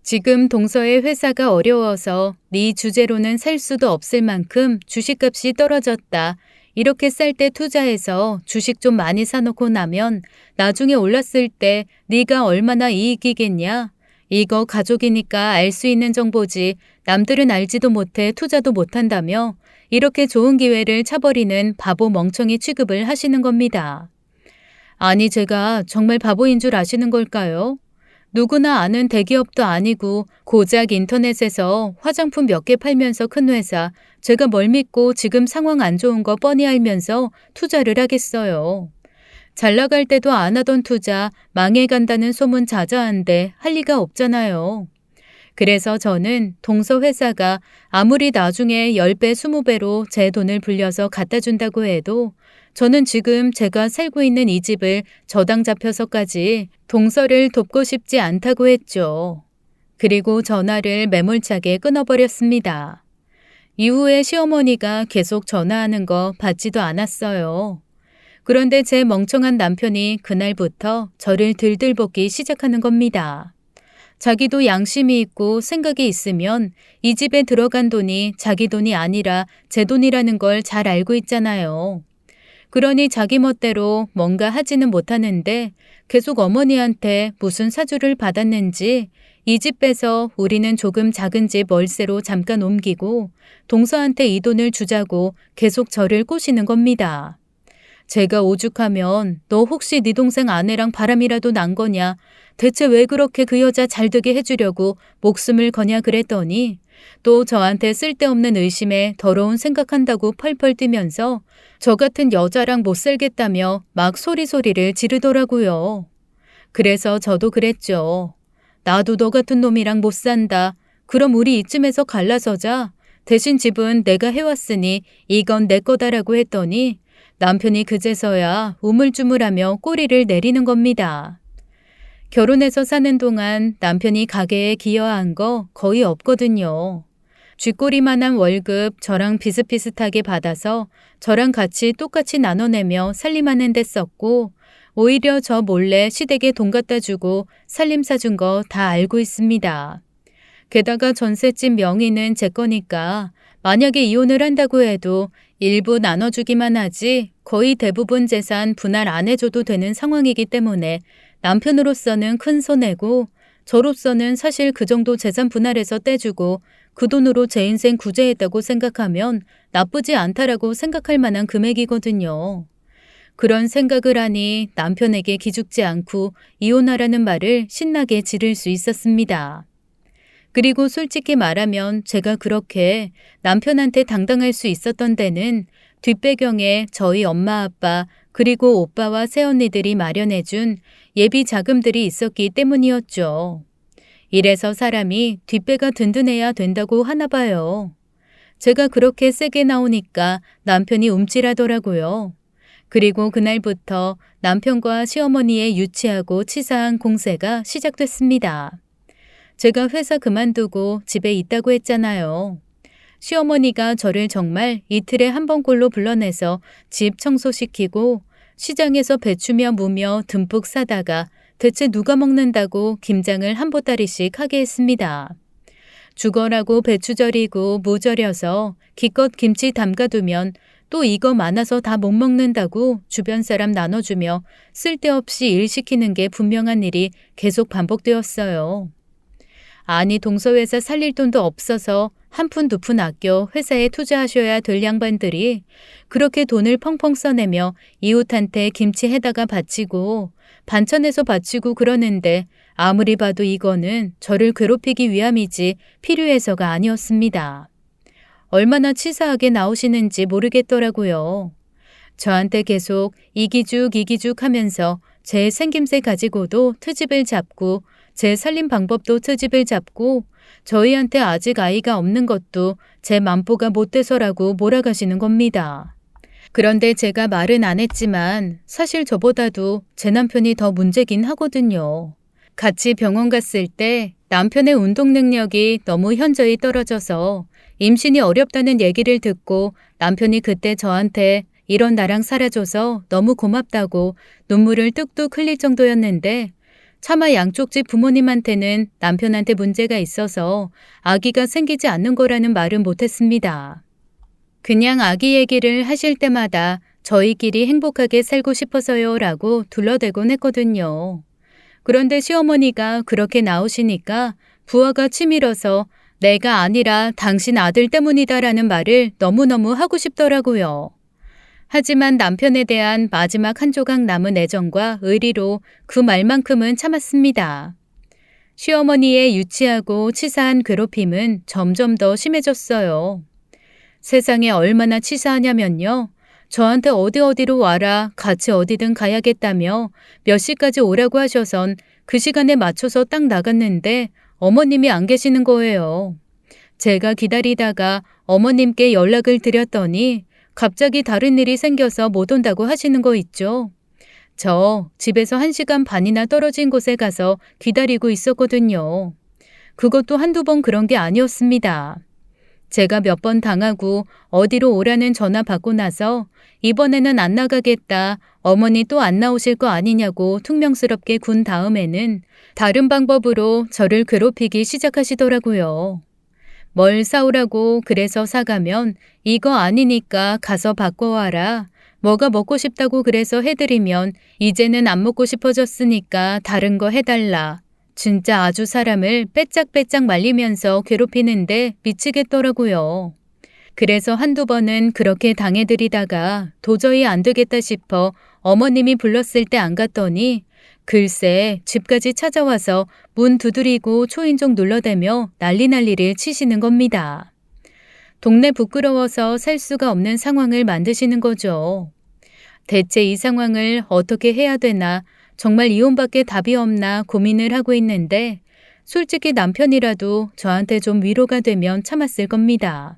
지금 동서의 회사가 어려워서 네 주제로는 살 수도 없을 만큼 주식값이 떨어졌다. 이렇게 쌀 때 투자해서 주식 좀 많이 사놓고 나면 나중에 올랐을 때 네가 얼마나 이익이겠냐. 이거 가족이니까 알 수 있는 정보지 남들은 알지도 못해 투자도 못한다며 이렇게 좋은 기회를 차버리는 바보 멍청이 취급을 하시는 겁니다. 아니 제가 정말 바보인 줄 아시는 걸까요? 누구나 아는 대기업도 아니고 고작 인터넷에서 화장품 몇 개 팔면서 큰 회사 제가 뭘 믿고 지금 상황 안 좋은 거 뻔히 알면서 투자를 하겠어요. 잘 나갈 때도 안 하던 투자 망해간다는 소문 자자한데 할 리가 없잖아요. 그래서 저는 동서 회사가 아무리 나중에 10배, 20배로 제 돈을 불려서 갖다 준다고 해도 저는 지금 제가 살고 있는 이 집을 저당 잡혀서까지 동서를 돕고 싶지 않다고 했죠. 그리고 전화를 매몰차게 끊어버렸습니다. 이후에 시어머니가 계속 전화하는 거 받지도 않았어요. 그런데 제 멍청한 남편이 그날부터 저를 들들볶기 시작하는 겁니다. 자기도 양심이 있고 생각이 있으면 이 집에 들어간 돈이 자기 돈이 아니라 제 돈이라는 걸 잘 알고 있잖아요. 그러니 자기 멋대로 뭔가 하지는 못하는데 계속 어머니한테 무슨 사주를 받았는지 이 집 빼서 우리는 조금 작은 집 월세로 잠깐 옮기고 동서한테 이 돈을 주자고 계속 저를 꼬시는 겁니다. 제가 오죽하면 너 혹시 네 동생 아내랑 바람이라도 난 거냐? 대체 왜 그렇게 그 여자 잘 되게 해주려고 목숨을 거냐 그랬더니 또 저한테 쓸데없는 의심에 더러운 생각한다고 펄펄 뛰면서 저 같은 여자랑 못 살겠다며 막 소리소리를 지르더라고요. 그래서 저도 그랬죠. 나도 너 같은 놈이랑 못 산다. 그럼 우리 이쯤에서 갈라서자. 대신 집은 내가 해왔으니 이건 내 거다라고 했더니 남편이 그제서야 우물쭈물하며 꼬리를 내리는 겁니다. 결혼해서 사는 동안 남편이 가게에 기여한 거 거의 없거든요. 쥐꼬리만한 월급 저랑 비슷비슷하게 받아서 저랑 같이 똑같이 나눠내며 살림하는 데 썼고 오히려 저 몰래 시댁에 돈 갖다 주고 살림 사준 거 다 알고 있습니다. 게다가 전셋집 명의는 제 거니까 만약에 이혼을 한다고 해도 일부 나눠주기만 하지 거의 대부분 재산 분할 안 해줘도 되는 상황이기 때문에 남편으로서는 큰 손해고 저로서는 사실 그 정도 재산 분할해서 떼주고 그 돈으로 제 인생 구제했다고 생각하면 나쁘지 않다라고 생각할 만한 금액이거든요. 그런 생각을 하니 남편에게 기죽지 않고 이혼하라는 말을 신나게 지를 수 있었습니다. 그리고 솔직히 말하면 제가 그렇게 남편한테 당당할 수 있었던 데는 뒷배경에 저희 엄마 아빠 그리고 오빠와 새언니들이 마련해준 예비 자금들이 있었기 때문이었죠. 이래서 사람이 뒷배가 든든해야 된다고 하나 봐요. 제가 그렇게 세게 나오니까 남편이 움찔하더라고요. 그리고 그날부터 남편과 시어머니의 유치하고 치사한 공세가 시작됐습니다. 제가 회사 그만두고 집에 있다고 했잖아요. 시어머니가 저를 정말 이틀에 한 번꼴로 불러내서 집 청소시키고 시장에서 배추며 무며 듬뿍 사다가 대체 누가 먹는다고 김장을 한 보따리씩 하게 했습니다. 죽어라고 배추 절이고 무 절여서 기껏 김치 담가두면 또 이거 많아서 다 못 먹는다고 주변 사람 나눠주며 쓸데없이 일 시키는 게 분명한 일이 계속 반복되었어요. 아니 동서회사 살릴 돈도 없어서 한 푼 두 푼 아껴 회사에 투자하셔야 될 양반들이 그렇게 돈을 펑펑 써내며 이웃한테 김치 해다가 바치고 반찬해서 바치고 그러는데 아무리 봐도 이거는 저를 괴롭히기 위함이지 필요해서가 아니었습니다. 얼마나 치사하게 나오시는지 모르겠더라고요. 저한테 계속 이기죽 하면서 제 생김새 가지고도 트집을 잡고 제 살림 방법도 트집을 잡고 저희한테 아직 아이가 없는 것도 제 맘보가 못 돼서라고 몰아가시는 겁니다. 그런데 제가 말은 안 했지만 사실 저보다도 제 남편이 더 문제긴 하거든요. 같이 병원 갔을 때 남편의 운동 능력이 너무 현저히 떨어져서 임신이 어렵다는 얘기를 듣고 남편이 그때 저한테 이런 나랑 살아줘서 너무 고맙다고 눈물을 뚝뚝 흘릴 정도였는데 차마 양쪽 집 부모님한테는 남편한테 문제가 있어서 아기가 생기지 않는 거라는 말은 못했습니다. 그냥 아기 얘기를 하실 때마다 저희끼리 행복하게 살고 싶어서요 라고 둘러대곤 했거든요. 그런데 시어머니가 그렇게 나오시니까 부하가 치밀어서 내가 아니라 당신 아들 때문이다라는 말을 너무너무 하고 싶더라고요. 하지만 남편에 대한 마지막 한 조각 남은 애정과 의리로 그 말만큼은 참았습니다. 시어머니의 유치하고 치사한 괴롭힘은 점점 더 심해졌어요. 세상에 얼마나 치사하냐면요. 저한테 어디로 와라 같이 어디든 가야겠다며 몇 시까지 오라고 하셔선 그 시간에 맞춰서 딱 나갔는데 어머님이 안 계시는 거예요. 제가 기다리다가 어머님께 연락을 드렸더니 갑자기 다른 일이 생겨서 못 온다고 하시는 거 있죠. 저 집에서 1시간 반이나 떨어진 곳에 가서 기다리고 있었거든요. 그것도 한두 번 그런 게 아니었습니다. 제가 몇 번 당하고 어디로 오라는 전화 받고 나서 이번에는 안 나가겠다. 어머니 또 안 나오실 거 아니냐고 퉁명스럽게 군 다음에는 다른 방법으로 저를 괴롭히기 시작하시더라고요. 뭘 사오라고 그래서 사가면 이거 아니니까 가서 바꿔와라. 뭐가 먹고 싶다고 그래서 해드리면 이제는 안 먹고 싶어졌으니까 다른 거 해달라. 진짜 아주 사람을 빼짝빼짝 말리면서 괴롭히는데 미치겠더라고요. 그래서 한두 번은 그렇게 당해드리다가 도저히 안 되겠다 싶어 어머님이 불렀을 때 안 갔더니 글쎄, 집까지 찾아와서 문 두드리고 초인종 눌러대며 난리를 치시는 겁니다. 동네 부끄러워서 살 수가 없는 상황을 만드시는 거죠. 대체 이 상황을 어떻게 해야 되나, 정말 이혼밖에 답이 없나 고민을 하고 있는데 솔직히 남편이라도 저한테 좀 위로가 되면 참았을 겁니다.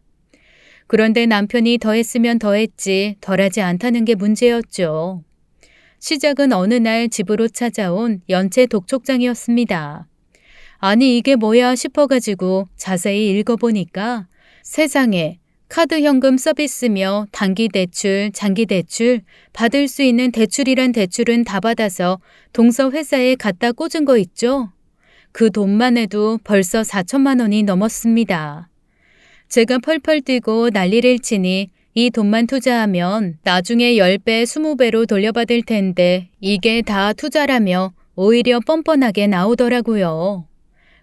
그런데 남편이 더했으면 더했지 덜하지 않다는 게 문제였죠. 시작은 어느 날 집으로 찾아온 연체 독촉장이었습니다. 아니 이게 뭐야 싶어가지고 자세히 읽어보니까 세상에 카드 현금 서비스며 단기 대출, 장기 대출, 받을 수 있는 대출이란 대출은 다 받아서 동서 회사에 갖다 꽂은 거 있죠? 그 돈만 해도 벌써 4천만 원이 넘었습니다. 제가 펄펄 뛰고 난리를 치니 이 돈만 투자하면 나중에 10배, 20배로 돌려받을 텐데 이게 다 투자라며 오히려 뻔뻔하게 나오더라고요.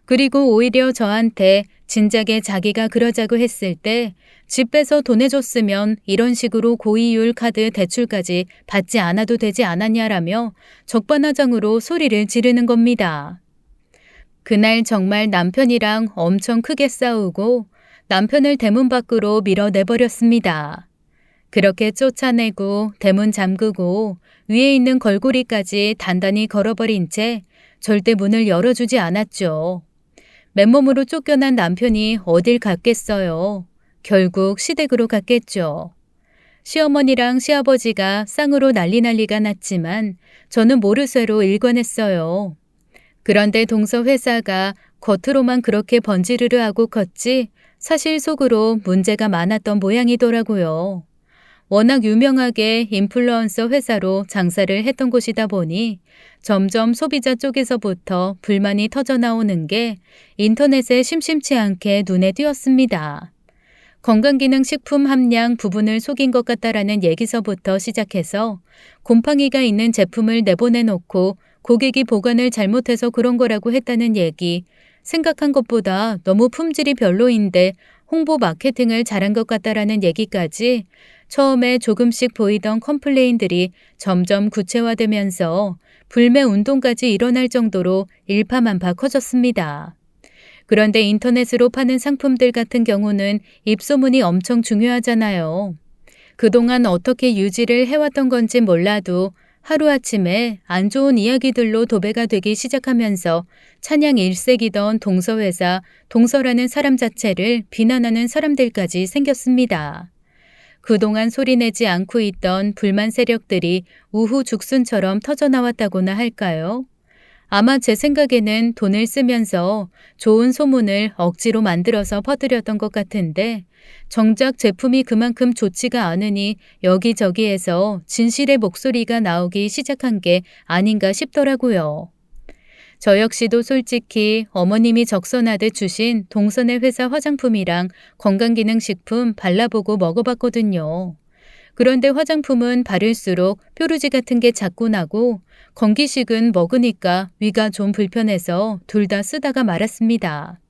그리고 오히려 저한테 진작에 자기가 그러자고 했을 때 집 빼서 돈 해줬으면 이런 식으로 고이율 카드 대출까지 받지 않아도 되지 않았냐라며 적반하장으로 소리를 지르는 겁니다. 그날 정말 남편이랑 엄청 크게 싸우고 남편을 대문 밖으로 밀어내버렸습니다. 그렇게 쫓아내고 대문 잠그고 위에 있는 걸고리까지 단단히 걸어버린 채 절대 문을 열어주지 않았죠. 맨몸으로 쫓겨난 남편이 어딜 갔겠어요. 결국 시댁으로 갔겠죠. 시어머니랑 시아버지가 쌍으로 난리가 났지만 저는 모르쇠로 일관했어요. 그런데 동서 회사가 겉으로만 그렇게 번지르르 하고 컸지 사실 속으로 문제가 많았던 모양이더라고요. 워낙 유명하게 인플루언서 회사로 장사를 했던 곳이다 보니 점점 소비자 쪽에서부터 불만이 터져나오는 게 인터넷에 심심치 않게 눈에 띄었습니다. 건강기능식품 함량 부분을 속인 것 같다라는 얘기서부터 시작해서 곰팡이가 있는 제품을 내보내놓고 고객이 보관을 잘못해서 그런 거라고 했다는 얘기, 생각한 것보다 너무 품질이 별로인데 홍보 마케팅을 잘한 것 같다라는 얘기까지 처음에 조금씩 보이던 컴플레인들이 점점 구체화되면서 불매 운동까지 일어날 정도로 일파만파 커졌습니다. 그런데 인터넷으로 파는 상품들 같은 경우는 입소문이 엄청 중요하잖아요. 그동안 어떻게 유지를 해왔던 건지 몰라도 하루아침에 안 좋은 이야기들로 도배가 되기 시작하면서 찬양 일색이던 동서회사, 동서라는 사람 자체를 비난하는 사람들까지 생겼습니다. 그동안 소리내지 않고 있던 불만 세력들이 우후죽순처럼 터져나왔다고나 할까요? 아마 제 생각에는 돈을 쓰면서 좋은 소문을 억지로 만들어서 퍼뜨렸던 것 같은데 정작 제품이 그만큼 좋지가 않으니 여기저기에서 진실의 목소리가 나오기 시작한 게 아닌가 싶더라고요. 저 역시도 솔직히 어머님이 적선하듯 주신 동선의 회사 화장품이랑 건강기능식품 발라보고 먹어봤거든요. 그런데 화장품은 바를수록 뾰루지 같은 게 자꾸 나고 건기식은 먹으니까 위가 좀 불편해서 둘 다 쓰다가 말았습니다.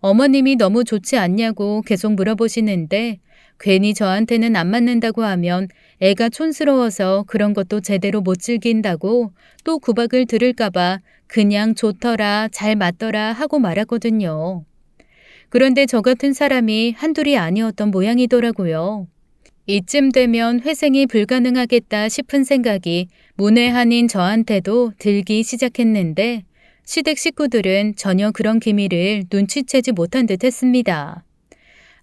어머님이 너무 좋지 않냐고 계속 물어보시는데 괜히 저한테는 안 맞는다고 하면 애가 촌스러워서 그런 것도 제대로 못 즐긴다고 또 구박을 들을까봐 그냥 좋더라, 잘 맞더라 하고 말았거든요. 그런데 저 같은 사람이 한둘이 아니었던 모양이더라고요. 이쯤 되면 회생이 불가능하겠다 싶은 생각이 문외한인 저한테도 들기 시작했는데 시댁 식구들은 전혀 그런 기미를 눈치채지 못한 듯 했습니다.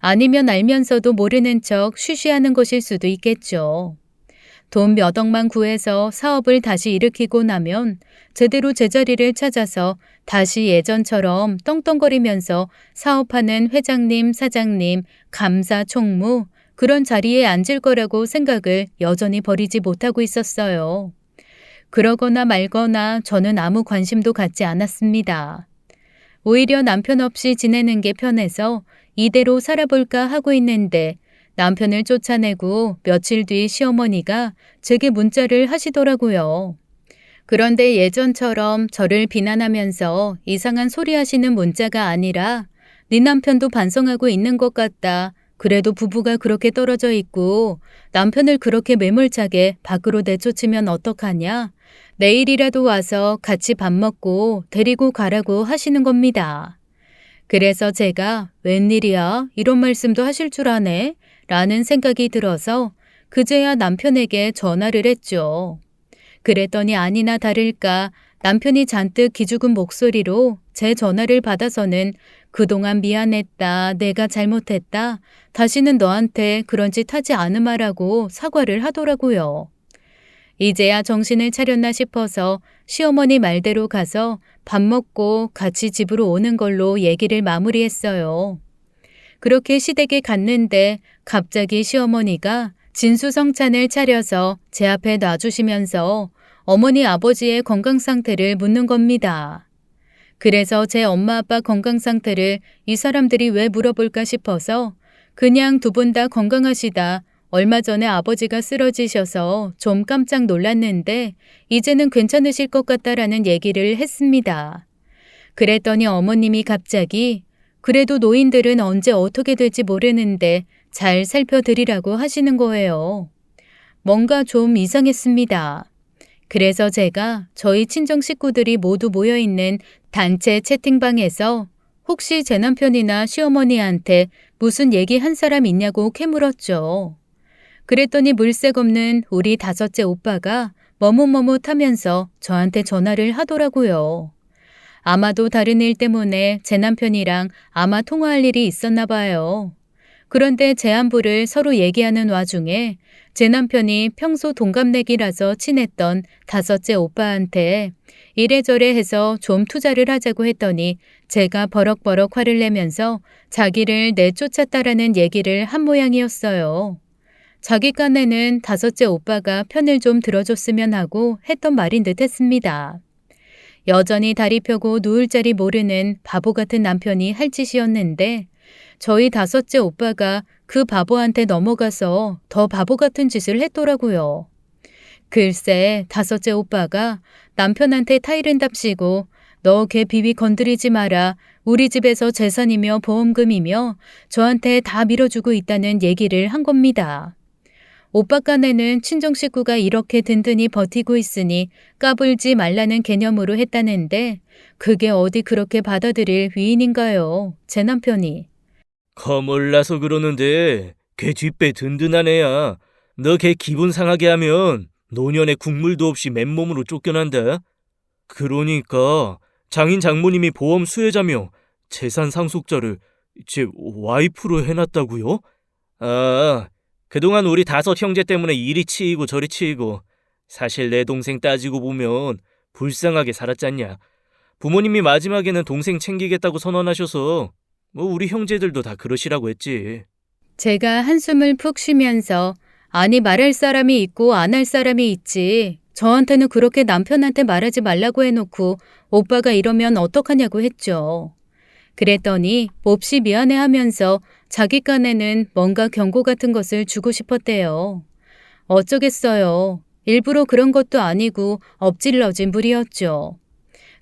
아니면 알면서도 모르는 척 쉬쉬하는 것일 수도 있겠죠. 돈 몇 억만 구해서 사업을 다시 일으키고 나면 제대로 제자리를 찾아서 다시 예전처럼 떵떵거리면서 사업하는 회장님, 사장님, 감사, 총무 그런 자리에 앉을 거라고 생각을 여전히 버리지 못하고 있었어요. 그러거나 말거나 저는 아무 관심도 갖지 않았습니다. 오히려 남편 없이 지내는 게 편해서 이대로 살아볼까 하고 있는데 남편을 쫓아내고 며칠 뒤 시어머니가 제게 문자를 하시더라고요. 그런데 예전처럼 저를 비난하면서 이상한 소리 하시는 문자가 아니라 네 남편도 반성하고 있는 것 같다. 그래도 부부가 그렇게 떨어져 있고 남편을 그렇게 매몰차게 밖으로 내쫓으면 어떡하냐? 내일이라도 와서 같이 밥 먹고 데리고 가라고 하시는 겁니다. 그래서 제가 웬일이야? 이런 말씀도 하실 줄 아네? 라는 생각이 들어서 그제야 남편에게 전화를 했죠. 그랬더니 아니나 다를까 남편이 잔뜩 기죽은 목소리로 제 전화를 받아서는 그동안 미안했다, 내가 잘못했다, 다시는 너한테 그런 짓 하지 않으마라고 사과를 하더라고요. 이제야 정신을 차렸나 싶어서 시어머니 말대로 가서 밥 먹고 같이 집으로 오는 걸로 얘기를 마무리했어요. 그렇게 시댁에 갔는데 갑자기 시어머니가 진수성찬을 차려서 제 앞에 놔주시면서 어머니 아버지의 건강 상태를 묻는 겁니다. 그래서 제 엄마 아빠 건강 상태를 이 사람들이 왜 물어볼까 싶어서 그냥 두 분 다 건강하시다. 얼마 전에 아버지가 쓰러지셔서 좀 깜짝 놀랐는데 이제는 괜찮으실 것 같다라는 얘기를 했습니다. 그랬더니 어머님이 갑자기 그래도 노인들은 언제 어떻게 될지 모르는데 잘 살펴드리라고 하시는 거예요. 뭔가 좀 이상했습니다. 그래서 제가 저희 친정 식구들이 모두 모여있는 단체 채팅방에서 혹시 제 남편이나 시어머니한테 무슨 얘기 한 사람 있냐고 캐물었죠. 그랬더니 물색 없는 우리 다섯째 오빠가 머뭇머뭇하면서 저한테 전화를 하더라고요. 아마도 다른 일 때문에 제 남편이랑 아마 통화할 일이 있었나 봐요. 그런데 제 안부를 서로 얘기하는 와중에 제 남편이 평소 동갑내기라서 친했던 다섯째 오빠한테 이래저래 해서 좀 투자를 하자고 했더니 제가 버럭버럭 화를 내면서 자기를 내쫓았다라는 얘기를 한 모양이었어요. 자기 깐에는 다섯째 오빠가 편을 좀 들어줬으면 하고 했던 말인 듯 했습니다. 여전히 다리 펴고 누울 자리 모르는 바보 같은 남편이 할 짓이었는데 저희 다섯째 오빠가 그 바보한테 넘어가서 더 바보 같은 짓을 했더라고요. 글쎄 다섯째 오빠가 남편한테 타이른답시고 너 걔 비위 건드리지 마라. 우리 집에서 재산이며 보험금이며 저한테 다 밀어주고 있다는 얘기를 한 겁니다. 오빠 깐에는 친정 식구가 이렇게 든든히 버티고 있으니 까불지 말라는 개념으로 했다는데 그게 어디 그렇게 받아들일 위인인가요? 제 남편이. 거몰라서 그러는데 걔 뒷배 든든한 애야. 너 걔 기분 상하게 하면 노년에 국물도 없이 맨몸으로 쫓겨난다. 그러니까 장인 장모님이 보험 수혜자며 재산 상속자를 제 와이프로 해놨다고요? 아, 그동안 우리 다섯 형제 때문에 이리 치이고 저리 치이고 사실 내 동생 따지고 보면 불쌍하게 살았잖냐. 부모님이 마지막에는 동생 챙기겠다고 선언하셔서 뭐 우리 형제들도 다 그러시라고 했지. 제가 한숨을 푹 쉬면서 아니 말할 사람이 있고 안 할 사람이 있지. 저한테는 그렇게 남편한테 말하지 말라고 해놓고 오빠가 이러면 어떡하냐고 했죠. 그랬더니 몹시 미안해하면서 자기 깐에는 뭔가 경고 같은 것을 주고 싶었대요. 어쩌겠어요. 일부러 그런 것도 아니고 엎질러진 물이었죠.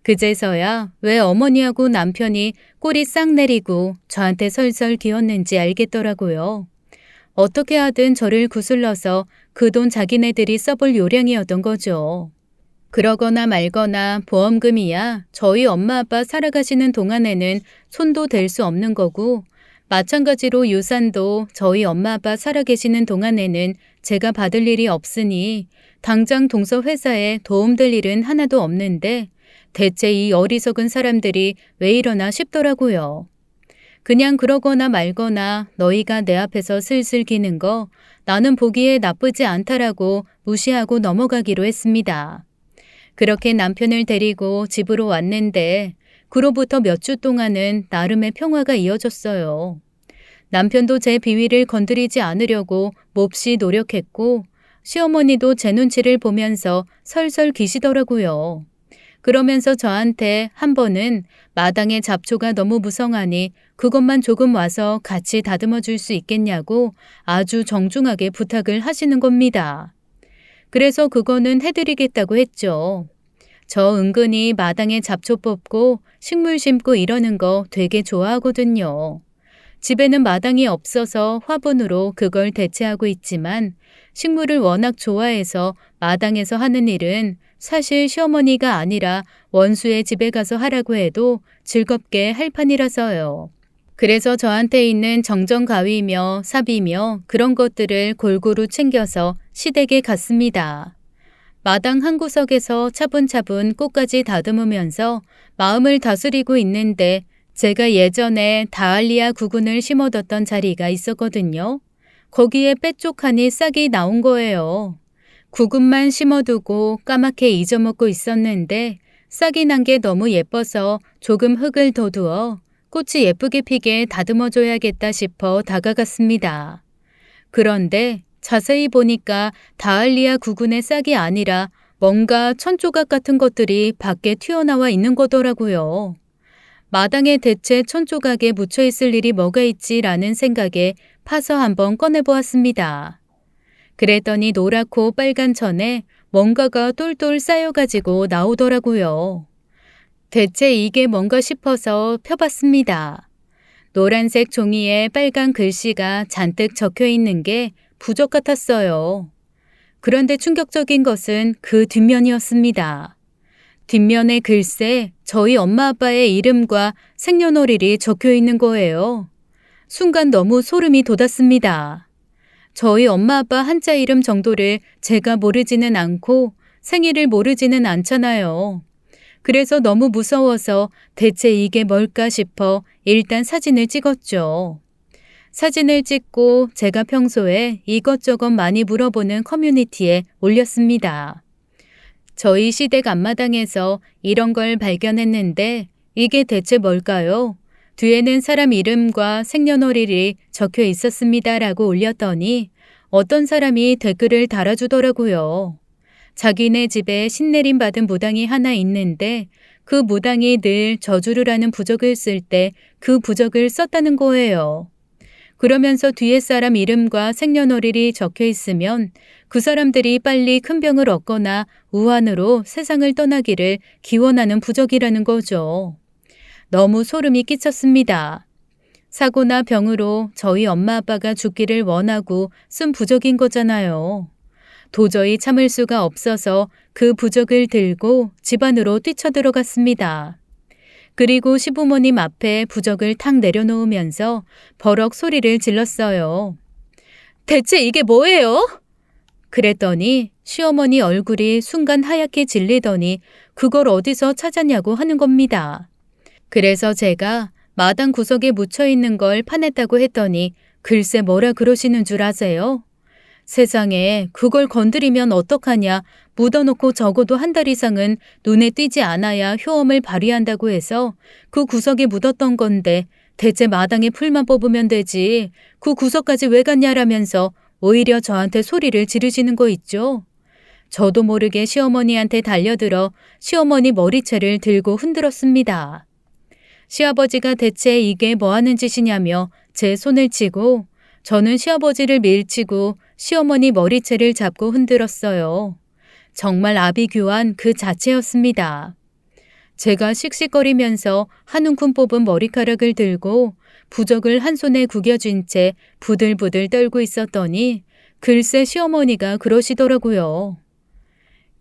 그제서야 왜 어머니하고 남편이 꼬리 싹 내리고 저한테 설설 기었는지 알겠더라고요. 어떻게 하든 저를 구슬러서 그 돈 자기네들이 써볼 요량이었던 거죠. 그러거나 말거나 보험금이야 저희 엄마 아빠 살아가시는 동안에는 손도 댈 수 없는 거고 마찬가지로 유산도 저희 엄마 아빠 살아계시는 동안에는 제가 받을 일이 없으니 당장 동서 회사에 도움될 일은 하나도 없는데 대체 이 어리석은 사람들이 왜 이러나 싶더라고요. 그냥 그러거나 말거나 너희가 내 앞에서 슬슬 기는 거 나는 보기에 나쁘지 않다라고 무시하고 넘어가기로 했습니다. 그렇게 남편을 데리고 집으로 왔는데 그로부터 몇 주 동안은 나름의 평화가 이어졌어요. 남편도 제 비위를 건드리지 않으려고 몹시 노력했고 시어머니도 제 눈치를 보면서 설설 기시더라고요. 그러면서 저한테 한 번은 마당에 잡초가 너무 무성하니 그것만 조금 와서 같이 다듬어 줄 수 있겠냐고 아주 정중하게 부탁을 하시는 겁니다. 그래서 그거는 해드리겠다고 했죠. 저 은근히 마당에 잡초 뽑고 식물 심고 이러는 거 되게 좋아하거든요. 집에는 마당이 없어서 화분으로 그걸 대체하고 있지만 식물을 워낙 좋아해서 마당에서 하는 일은 사실 시어머니가 아니라 원수의 집에 가서 하라고 해도 즐겁게 할 판이라서요. 그래서 저한테 있는 정정가위며 삽이며 그런 것들을 골고루 챙겨서 시댁에 갔습니다. 마당 한 구석에서 차분차분 꽃까지 다듬으면서 마음을 다스리고 있는데 제가 예전에 다알리아 구근을 심어뒀던 자리가 있었거든요. 거기에 빼쪽하니 싹이 나온 거예요. 구근만 심어두고 까맣게 잊어먹고 있었는데 싹이 난 게 너무 예뻐서 조금 흙을 더 두어 꽃이 예쁘게 피게 다듬어줘야겠다 싶어 다가갔습니다. 그런데 자세히 보니까 다알리아 구근의 싹이 아니라 뭔가 천조각 같은 것들이 밖에 튀어나와 있는 거더라고요. 마당에 대체 천조각에 묻혀 있을 일이 뭐가 있지라는 생각에 파서 한번 꺼내보았습니다. 그랬더니 노랗고 빨간 천에 뭔가가 똘똘 쌓여가지고 나오더라고요. 대체 이게 뭔가 싶어서 펴봤습니다. 노란색 종이에 빨간 글씨가 잔뜩 적혀 있는 게 부적 같았어요. 그런데 충격적인 것은 그 뒷면이었습니다. 뒷면에 글쎄 저희 엄마 아빠의 이름과 생년월일이 적혀 있는 거예요. 순간 너무 소름이 돋았습니다. 저희 엄마 아빠 한자 이름 정도를 제가 모르지는 않고 생일을 모르지는 않잖아요. 그래서 너무 무서워서 대체 이게 뭘까 싶어 일단 사진을 찍었죠. 사진을 찍고 제가 평소에 이것저것 많이 물어보는 커뮤니티에 올렸습니다. 저희 시댁 앞마당에서 이런 걸 발견했는데 이게 대체 뭘까요? 뒤에는 사람 이름과 생년월일이 적혀 있었습니다라고 올렸더니 어떤 사람이 댓글을 달아주더라고요. 자기네 집에 신내림 받은 무당이 하나 있는데 그 무당이 늘 저주를 하는 부적을 쓸 때 그 부적을 썼다는 거예요. 그러면서 뒤에 사람 이름과 생년월일이 적혀 있으면 그 사람들이 빨리 큰 병을 얻거나 우환으로 세상을 떠나기를 기원하는 부적이라는 거죠. 너무 소름이 끼쳤습니다. 사고나 병으로 저희 엄마 아빠가 죽기를 원하고 쓴 부적인 거잖아요. 도저히 참을 수가 없어서 그 부적을 들고 집 안으로 뛰쳐들어갔습니다. 그리고 시부모님 앞에 부적을 탁 내려놓으면서 버럭 소리를 질렀어요. 대체 이게 뭐예요? 그랬더니 시어머니 얼굴이 순간 하얗게 질리더니 그걸 어디서 찾았냐고 하는 겁니다. 그래서 제가 마당 구석에 묻혀 있는 걸 파냈다고 했더니 글쎄 뭐라 그러시는 줄 아세요? 세상에 그걸 건드리면 어떡하냐, 묻어놓고 적어도 한 달 이상은 눈에 띄지 않아야 효험을 발휘한다고 해서 그 구석에 묻었던 건데 대체 마당에 풀만 뽑으면 되지 그 구석까지 왜 갔냐라면서 오히려 저한테 소리를 지르시는 거 있죠. 저도 모르게 시어머니한테 달려들어 시어머니 머리채를 들고 흔들었습니다. 시아버지가 대체 이게 뭐 하는 짓이냐며 제 손을 치고 저는 시아버지를 밀치고 시어머니 머리채를 잡고 흔들었어요. 정말 아비규환 그 자체였습니다. 제가 씩씩거리면서 한 움큼 뽑은 머리카락을 들고 부적을 한 손에 구겨쥔 채 부들부들 떨고 있었더니 글쎄 시어머니가 그러시더라고요.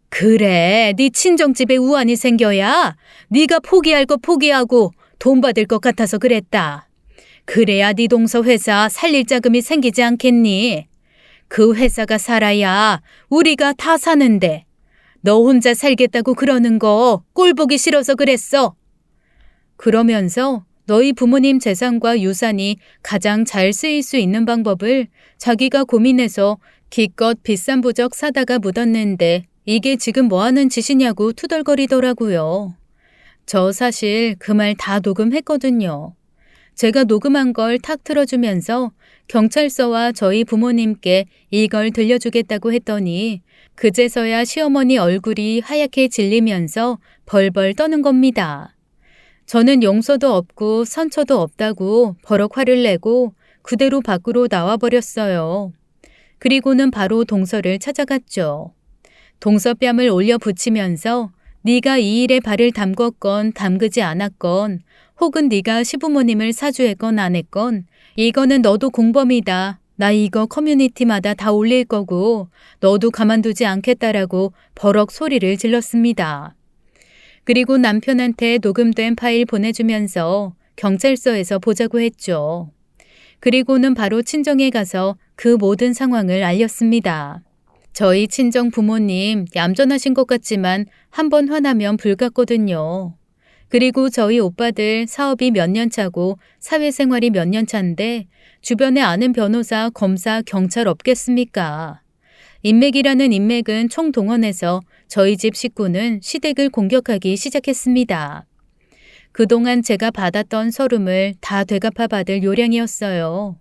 그래, 네 친정집에 우환이 생겨야 네가 포기할 거 포기하고 돈 받을 것 같아서 그랬다. 그래야 네 동서 회사 살릴 자금이 생기지 않겠니? 그 회사가 살아야 우리가 다 사는데 너 혼자 살겠다고 그러는 거 꼴보기 싫어서 그랬어. 그러면서 너희 부모님 재산과 유산이 가장 잘 쓰일 수 있는 방법을 자기가 고민해서 기껏 비싼 부적 사다가 묻었는데 이게 지금 뭐 하는 짓이냐고 투덜거리더라고요. 저 사실 그 말 다 녹음했거든요. 제가 녹음한 걸 탁 틀어주면서 경찰서와 저희 부모님께 이걸 들려주겠다고 했더니 그제서야 시어머니 얼굴이 하얗게 질리면서 벌벌 떠는 겁니다. 저는 용서도 없고 선처도 없다고 버럭 화를 내고 그대로 밖으로 나와버렸어요. 그리고는 바로 동서를 찾아갔죠. 동서뺨을 올려 붙이면서 네가 이 일에 발을 담궜건 담그지 않았건 혹은 네가 시부모님을 사주했건 안 했건 이거는 너도 공범이다. 나 이거 커뮤니티마다 다 올릴 거고 너도 가만두지 않겠다라고 버럭 소리를 질렀습니다. 그리고 남편한테 녹음된 파일 보내주면서 경찰서에서 보자고 했죠. 그리고는 바로 친정에 가서 그 모든 상황을 알렸습니다. 저희 친정 부모님 얌전하신 것 같지만 한 번 화나면 불같거든요. 그리고 저희 오빠들 사업이 몇 년 차고 사회생활이 몇 년 차인데 주변에 아는 변호사, 검사, 경찰 없겠습니까? 인맥이라는 인맥은 총동원해서 저희 집 식구는 시댁을 공격하기 시작했습니다. 그동안 제가 받았던 서름을 다 되갚아 받을 요량이었어요.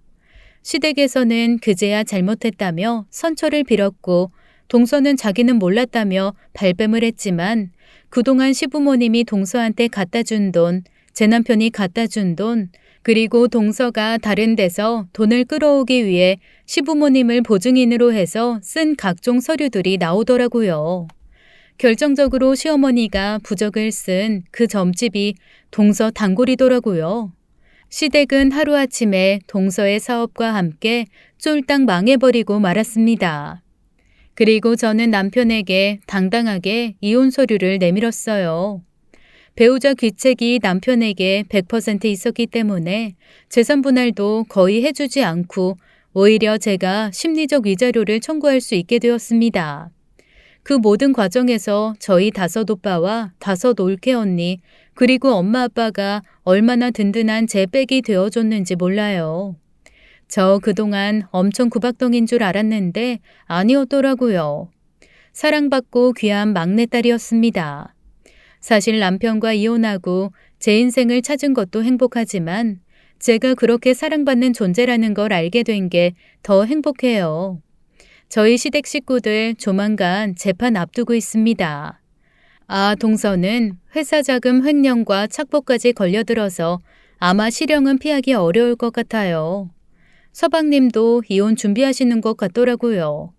시댁에서는 그제야 잘못했다며 선처를 빌었고 동서는 자기는 몰랐다며 발뺌을 했지만 그동안 시부모님이 동서한테 갖다 준 돈, 제 남편이 갖다 준 돈, 그리고 동서가 다른 데서 돈을 끌어오기 위해 시부모님을 보증인으로 해서 쓴 각종 서류들이 나오더라고요. 결정적으로 시어머니가 부적을 쓴 그 점집이 동서 단골이더라고요. 시댁은 하루아침에 동서의 사업과 함께 쫄딱 망해버리고 말았습니다. 그리고 저는 남편에게 당당하게 이혼 서류를 내밀었어요. 배우자 귀책이 남편에게 100% 있었기 때문에 재산 분할도 거의 해주지 않고 오히려 제가 심리적 위자료를 청구할 수 있게 되었습니다. 그 모든 과정에서 저희 다섯 오빠와 다섯 올케 언니 그리고 엄마 아빠가 얼마나 든든한 제 백이 되어줬는지 몰라요. 저 그동안 엄청 구박덩인 줄 알았는데 아니었더라고요. 사랑받고 귀한 막내딸이었습니다. 사실 남편과 이혼하고 제 인생을 찾은 것도 행복하지만 제가 그렇게 사랑받는 존재라는 걸 알게 된 게 더 행복해요. 저희 시댁 식구들 조만간 재판 앞두고 있습니다. 동서는 회사 자금 횡령과 착복까지 걸려들어서 아마 실형은 피하기 어려울 것 같아요. 서방님도 이혼 준비하시는 것 같더라고요.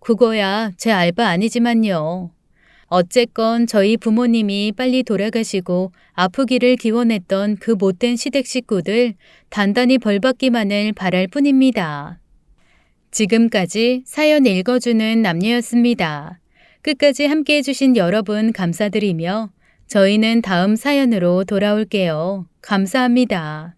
그거야 제 알바 아니지만요. 어쨌건 저희 부모님이 빨리 돌아가시고 아프기를 기원했던 그 못된 시댁 식구들 단단히 벌받기만을 바랄 뿐입니다. 지금까지 사연 읽어주는 남녀였습니다. 끝까지 함께 해주신 여러분 감사드리며 저희는 다음 사연으로 돌아올게요. 감사합니다.